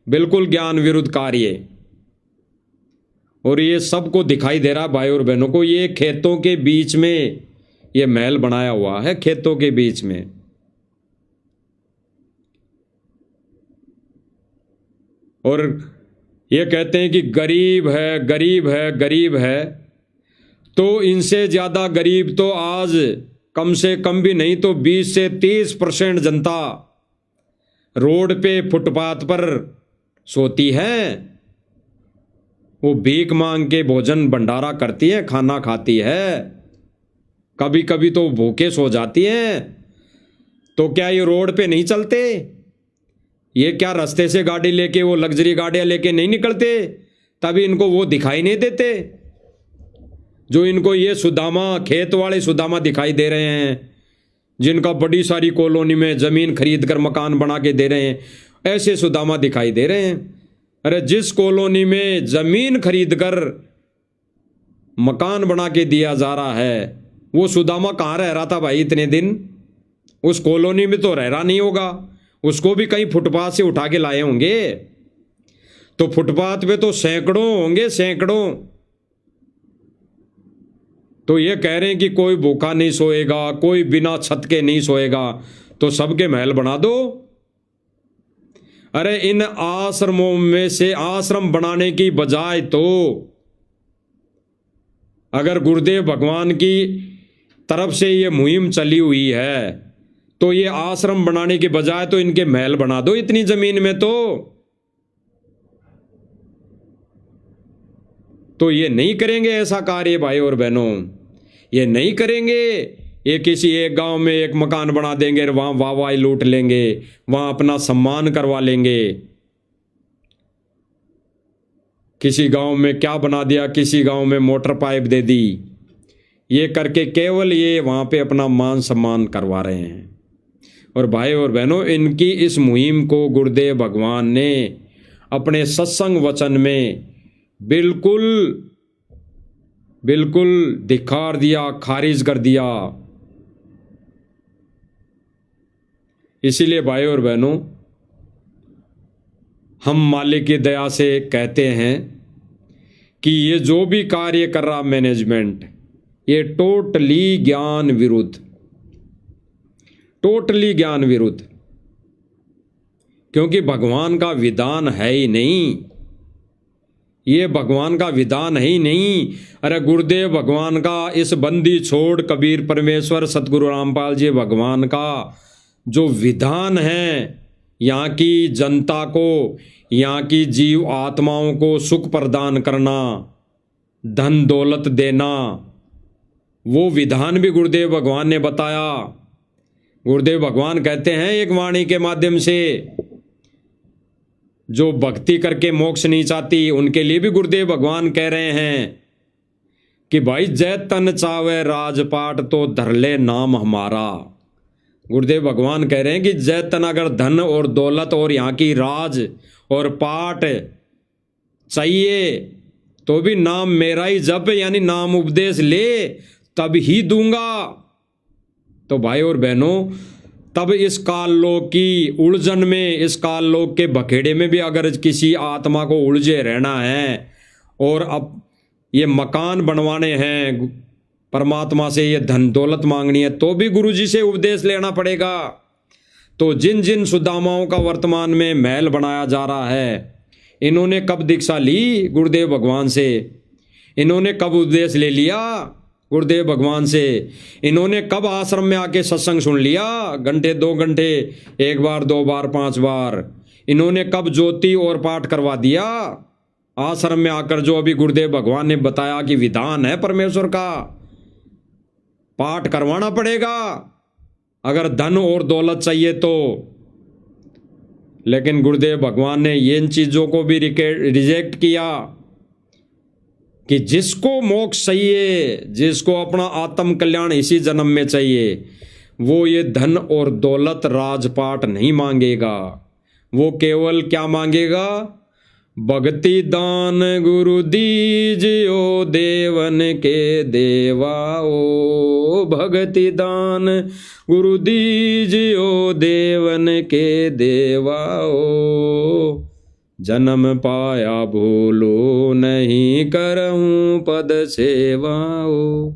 बिल्कुल ज्ञान विरुद्ध कार्य। और ये सबको दिखाई दे रहा है भाई और बहनों को, ये खेतों के बीच में ये महल बनाया हुआ है, खेतों के बीच में। और ये कहते हैं कि गरीब है, गरीब है, गरीब है। तो इनसे ज्यादा गरीब तो आज कम से कम भी नहीं तो 20 से 30% जनता रोड पे फुटपाथ पर सोती है। वो भीख मांग के भोजन भंडारा करती है, खाना खाती है, कभी कभी तो भूखे सो जाती हैं। तो क्या ये रोड पे नहीं चलते? ये क्या रास्ते से गाड़ी लेके, वो लग्जरी गाड़ियां लेके नहीं निकलते? तभी इनको वो दिखाई नहीं देते जो इनको ये सुदामा, खेत वाले सुदामा दिखाई दे रहे हैं, जिनका बड़ी सारी कॉलोनी में जमीन खरीद कर मकान बना के दे रहे हैं, ऐसे सुदामा दिखाई दे रहे हैं। अरे जिस कॉलोनी में जमीन खरीद कर मकान बना के दिया जा रहा है, वो सुदामा कहाँ रह रहा था भाई इतने दिन? उस कॉलोनी में तो रह रहा नहीं होगा, उसको भी कहीं फुटपाथ से उठा के लाए होंगे। तो फुटपाथ पे तो सैकड़ों होंगे, सैकड़ों। तो ये कह रहे हैं कि कोई भूखा नहीं सोएगा, कोई बिना छत के नहीं सोएगा, तो सबके महल बना दो। अरे इन आश्रमों में से आश्रम बनाने की बजाय तो अगर गुरुदेव भगवान की तरफ से ये मुहिम चली हुई है, तो ये आश्रम बनाने के बजाय तो इनके महल बना दो इतनी जमीन में। तो ये नहीं करेंगे ऐसा कार्य भाई और बहनों, ये नहीं करेंगे। ये किसी एक गांव में एक मकान बना देंगे, वहां वाहवाही लूट लेंगे, वहां अपना सम्मान करवा लेंगे। किसी गांव में क्या बना दिया, किसी गांव में मोटर पाइप दे दी, ये करके केवल ये वहां पे अपना मान सम्मान करवा रहे हैं। और भाई और बहनों, इनकी इस मुहिम को गुरुदेव भगवान ने अपने सत्संग वचन में बिल्कुल धिक्कार दिया, खारिज कर दिया। इसीलिए भाई और बहनों, हम मालिक की दया से कहते हैं कि ये जो भी कार्य कर रहा मैनेजमेंट, ये टोटली ज्ञान विरुद्ध, टोटली ज्ञान विरुद्ध, क्योंकि भगवान का विधान है ही नहीं, ये भगवान का विधान है ही नहीं। अरे गुरुदेव भगवान का इस बंदी छोड़ कबीर परमेश्वर सतगुरु रामपाल जी भगवान का जो विधान है, यहाँ की जनता को, यहाँ की जीव आत्माओं को सुख प्रदान करना, धन दौलत देना, वो विधान भी गुरुदेव भगवान ने बताया। गुरुदेव भगवान कहते हैं एक वाणी के माध्यम से, जो भक्ति करके मोक्ष नहीं चाहती, उनके लिए भी गुरुदेव भगवान कह रहे हैं कि भाई जय तन चावे राजपाट तो धर ले नाम हमारा। गुरुदेव भगवान कह रहे हैं कि जय तन अगर धन और दौलत और यहाँ की राज और पाट चाहिए तो भी नाम मेरा ही जप, यानी नाम उपदेश ले, तब ही दूंगा। तो भाई और बहनों, तब इस काल लोक की उलझन में, इस काल लोक के बखेड़े में भी अगर किसी आत्मा को उलझे रहना है और अब ये मकान बनवाने हैं, परमात्मा से ये धन दौलत मांगनी है, तो भी गुरुजी से उपदेश लेना पड़ेगा। तो जिन जिन सुदामाओं का वर्तमान में महल बनाया जा रहा है, इन्होंने कब दीक्षा ली गुरुदेव भगवान से? इन्होंने कब उपदेश ले लिया गुरुदेव भगवान से? इन्होंने कब आश्रम में आके सत्संग सुन लिया? घंटे 2 घंटे, 1 बार 2 बार 5 बार? इन्होंने कब ज्योति और पाठ करवा दिया आश्रम में आकर? जो अभी गुरुदेव भगवान ने बताया कि विधान है परमेश्वर का, पाठ करवाना पड़ेगा अगर धन और दौलत चाहिए तो। लेकिन गुरुदेव भगवान ने इन चीजों को भी रिजेक्ट किया कि जिसको मोक्ष चाहिए, जिसको अपना आत्म कल्याण इसी जन्म में चाहिए, वो ये धन और दौलत राजपाट नहीं मांगेगा। वो केवल क्या मांगेगा? भक्ति दान गुरु दीजियो देवन के देवाओ, भक्ति दान गुरु दीजियो देवन के देवाओ, जन्म पाया भूलो नहीं करऊं पद सेवाओ।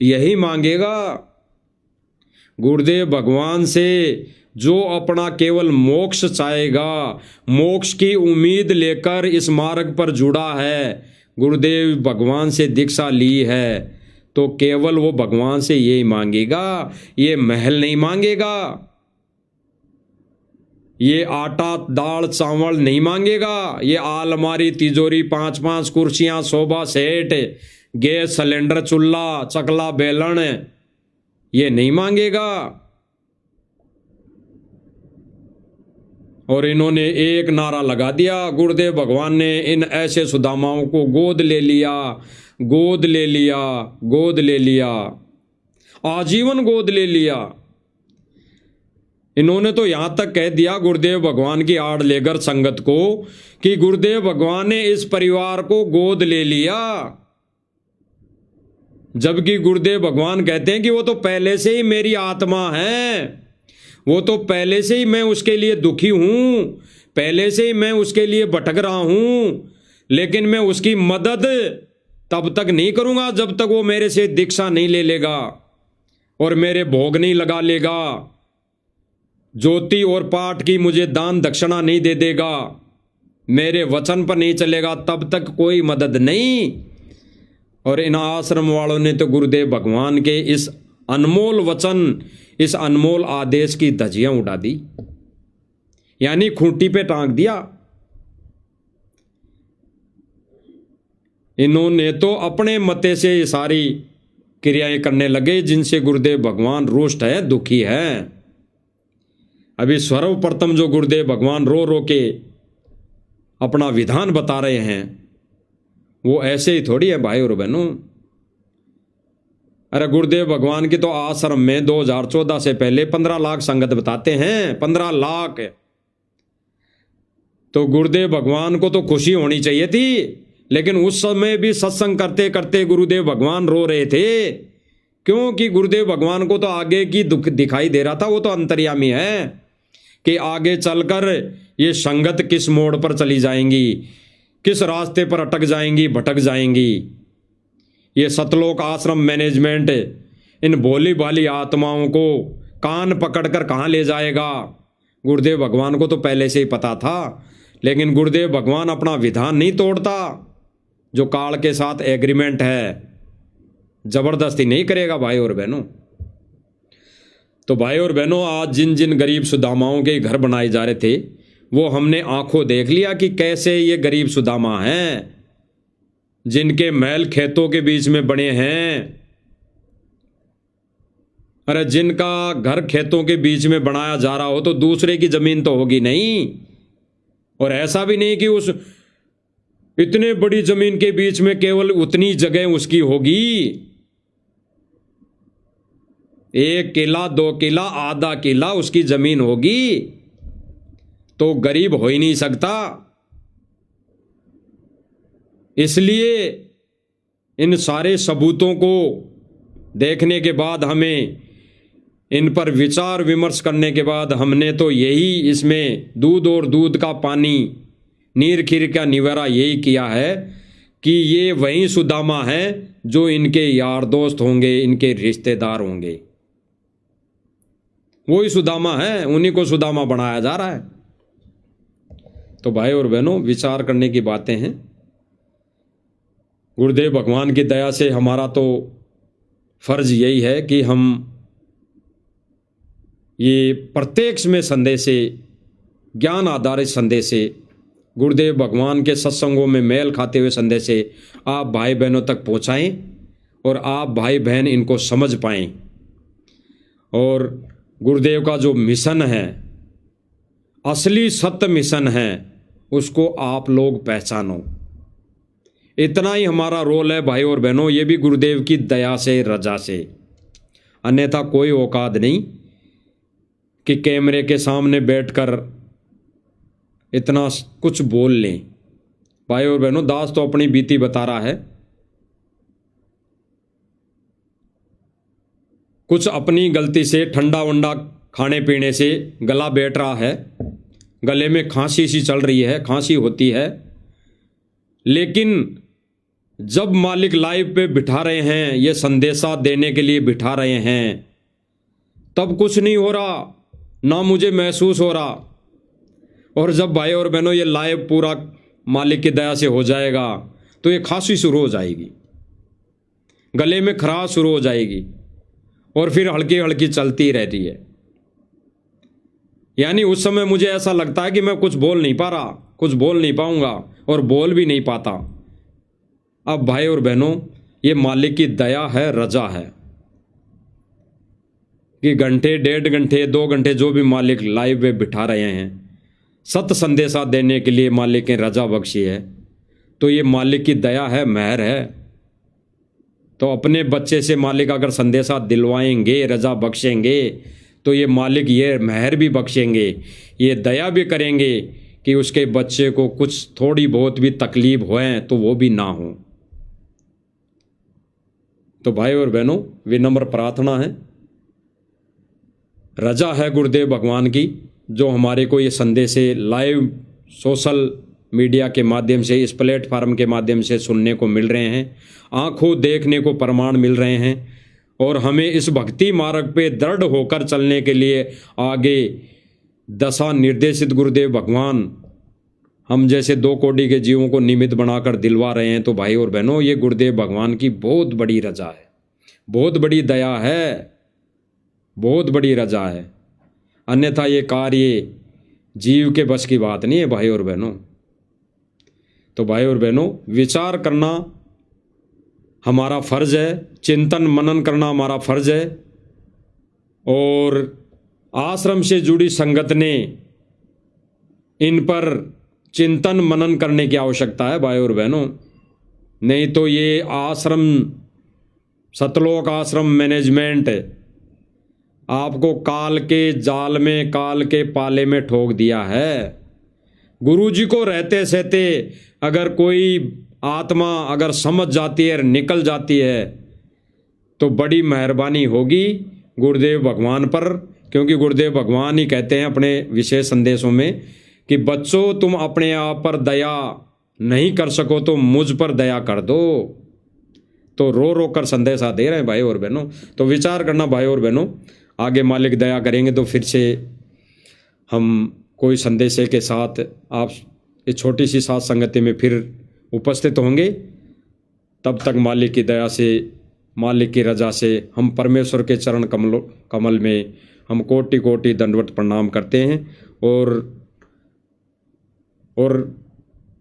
यही मांगेगा गुरुदेव भगवान से जो अपना केवल मोक्ष चाहेगा, मोक्ष की उम्मीद लेकर इस मार्ग पर जुड़ा है, गुरुदेव भगवान से दीक्षा ली है, तो केवल वो भगवान से यही मांगेगा, ये महल नहीं मांगेगा, ये आटा दाल चावल नहीं मांगेगा, ये आलमारी तिजोरी 5-5 कुर्सियां सोफा सेट गैस सिलेंडर चूल्हा चकला बेलन ये नहीं मांगेगा। और इन्होंने एक नारा लगा दिया, गुरुदेव भगवान ने इन ऐसे सुदामाओं को गोद ले लिया, गोद ले लिया, गोद ले लिया, आजीवन गोद ले लिया। इन्होंने तो यहां तक कह दिया गुरुदेव भगवान की आड़ लेकर संगत को कि गुरुदेव भगवान ने इस परिवार को गोद ले लिया, जबकि गुरुदेव भगवान कहते हैं कि वो तो पहले से ही मेरी आत्मा है, वो तो पहले से ही मैं उसके लिए दुखी हूं, पहले से ही मैं उसके लिए भटक रहा हूं, लेकिन मैं उसकी मदद तब तक नहीं करूंगा जब तक वो मेरे से दीक्षा नहीं ले लेगा और मेरे भोग नहीं लगा लेगा, ज्योति और पाठ की मुझे दान दक्षिणा नहीं दे देगा, मेरे वचन पर नहीं चलेगा, तब तक कोई मदद नहीं। और इन आश्रम वालों ने तो गुरुदेव भगवान के इस अनमोल वचन, इस अनमोल आदेश की धज्जियां उड़ा दी, यानी खूंटी पे टांग दिया। इन्होंने तो अपने मते से ये सारी क्रियाएं करने लगे जिनसे गुरुदेव भगवान रुष्ट है, दुखी है। अभी सर्वप्रथम जो गुरुदेव भगवान रो रो के अपना विधान बता रहे हैं वो ऐसे ही थोड़ी है भाई और बहनों। अरे गुरुदेव भगवान की तो आश्रम में 2014 से पहले 15 लाख संगत बताते हैं, 15 लाख। तो गुरुदेव भगवान को तो खुशी होनी चाहिए थी, लेकिन उस समय भी सत्संग करते करते गुरुदेव भगवान रो रहे थे, क्योंकि गुरुदेव भगवान को तो आगे की दुख दिखाई दे रहा था। वो तो अंतर्यामी है कि आगे चलकर ये संगत किस मोड़ पर चली जाएंगी, किस रास्ते पर अटक जाएंगी, भटक जाएंगी। ये सतलोक आश्रम मैनेजमेंट इन भोली भाली आत्माओं को कान पकड़कर कहाँ ले जाएगा, गुरुदेव भगवान को तो पहले से ही पता था। लेकिन गुरुदेव भगवान अपना विधान नहीं तोड़ता, जो काल के साथ एग्रीमेंट है, जबरदस्ती नहीं करेगा भाई और बहनों। तो भाई और बहनों, आज जिन जिन गरीब सुदामाओं के घर बनाए जा रहे थे वो हमने आंखों देख लिया कि कैसे ये गरीब सुदामा हैं, जिनके महल खेतों के बीच में बने हैं। अरे जिनका घर खेतों के बीच में बनाया जा रहा हो तो दूसरे की जमीन तो होगी नहीं, और ऐसा भी नहीं कि उस इतने बड़ी जमीन के बीच में केवल उतनी जगह उसकी होगी। 1 किला 2 किला आधा किला उसकी जमीन होगी, तो गरीब हो ही नहीं सकता। इसलिए इन सारे सबूतों को देखने के बाद, हमें इन पर विचार विमर्श करने के बाद, हमने तो यही इसमें दूध और दूध का पानी, नीर खीर का निवारा यही किया है कि ये वही सुदामा है जो इनके यार दोस्त होंगे, इनके रिश्तेदार होंगे। वही सुदामा है, उन्हीं को सुदामा बनाया जा रहा है। तो भाई और बहनों, विचार करने की बातें हैं। गुरुदेव भगवान की दया से हमारा तो फर्ज यही है कि हम ये प्रत्यक्ष में संदेश, ज्ञान आधारित संदेश, गुरुदेव भगवान के सत्संगों में मेल खाते हुए संदेश आप भाई बहनों तक पहुंचाएं और आप भाई बहन इनको समझ पाएं। और गुरुदेव का जो मिशन है, असली सत्य मिशन है, उसको आप लोग पहचानो। इतना ही हमारा रोल है भाई और बहनों, ये भी गुरुदेव की दया से, रजा से। अन्यथा कोई औकात नहीं कि कैमरे के सामने बैठकर इतना कुछ बोल लें। भाई और बहनों, दास तो अपनी बीती बता रहा है, कुछ अपनी गलती से ठंडा वंडा खाने पीने से गला बैठ रहा है, गले में खांसी सी चल रही है, खांसी होती है। लेकिन जब मालिक लाइव पे बिठा रहे हैं, ये संदेशा देने के लिए बिठा रहे हैं, तब कुछ नहीं हो रहा, ना मुझे महसूस हो रहा। और जब भाई और बहनों ये लाइव पूरा मालिक की दया से हो जाएगा तो ये खांसी शुरू हो जाएगी। गले में खराश शुरू हो जाएगी और फिर हल्की हल्की चलती रहती है। यानी उस समय मुझे ऐसा लगता है कि मैं कुछ बोल नहीं पा रहा, कुछ बोल नहीं पाऊंगा और बोल भी नहीं पाता। अब भाई और बहनों, ये मालिक की दया है, रजा है कि घंटे, 1.5 घंटे, 2 घंटे जो भी मालिक लाइव में बिठा रहे हैं, सत्य संदेशा देने के लिए मालिक ने रजा बख्शी है, तो ये मालिक की दया है, मेहर है। तो अपने बच्चे से मालिक अगर संदेशा दिलवाएंगे, रजा बख्शेंगे, तो ये मालिक ये मेहर भी बख्शेंगे, ये दया भी करेंगे कि उसके बच्चे को कुछ थोड़ी बहुत भी तकलीफ होए तो वो भी ना हो। तो भाई और बहनों, विनम्र प्रार्थना है, रजा है गुरुदेव भगवान की, जो हमारे को ये संदेश लाइव सोशल मीडिया के माध्यम से, इस प्लेटफार्म के माध्यम से सुनने को मिल रहे हैं, आंखों देखने को प्रमाण मिल रहे हैं, और हमें इस भक्ति मार्ग पे दृढ़ होकर चलने के लिए आगे दशा निर्देशित गुरुदेव भगवान हम जैसे 2 कोटि के जीवों को निमित्त बनाकर दिलवा रहे हैं। तो भाई और बहनों, ये गुरुदेव भगवान की बहुत बड़ी रजा है, बहुत बड़ी दया है, बहुत बड़ी रजा है। अन्यथा ये कार्य जीव के बस की बात नहीं है भाई और बहनों। तो भाई और बहनों, विचार करना हमारा फर्ज है, चिंतन मनन करना हमारा फर्ज है, और आश्रम से जुड़ी संगत ने इन पर चिंतन मनन करने की आवश्यकता है भाई और बहनों। नहीं तो ये आश्रम, सतलोक आश्रम मैनेजमेंट आपको काल के जाल में, काल के पाले में ठोक दिया है। गुरुजी को रहते सहते अगर कोई आत्मा अगर समझ जाती है, निकल जाती है, तो बड़ी मेहरबानी होगी गुरुदेव भगवान पर, क्योंकि गुरुदेव भगवान ही कहते हैं अपने विशेष संदेशों में कि बच्चों, तुम अपने आप पर दया नहीं कर सको तो मुझ पर दया कर दो। तो रो रो कर संदेशा दे रहे हैं भाई और बहनों। तो विचार करना भाई और बहनों, आगे मालिक दया करेंगे तो फिर से हम कोई संदेश के साथ आप इस छोटी सी साथ संगति में फिर उपस्थित होंगे। तब तक मालिक की दया से, मालिक की रजा से हम परमेश्वर के चरण कमल में हम कोटि कोटि दंडवत प्रणाम करते हैं और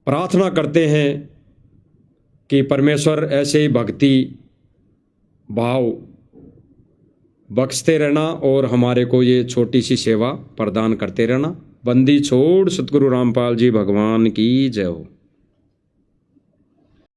प्रार्थना करते हैं कि परमेश्वर ऐसे ही भक्ति भाव बख्शते रहना और हमारे को ये छोटी सी सेवा प्रदान करते रहना। बंदी छोड़ सतगुरु रामपाल जी भगवान की जय हो।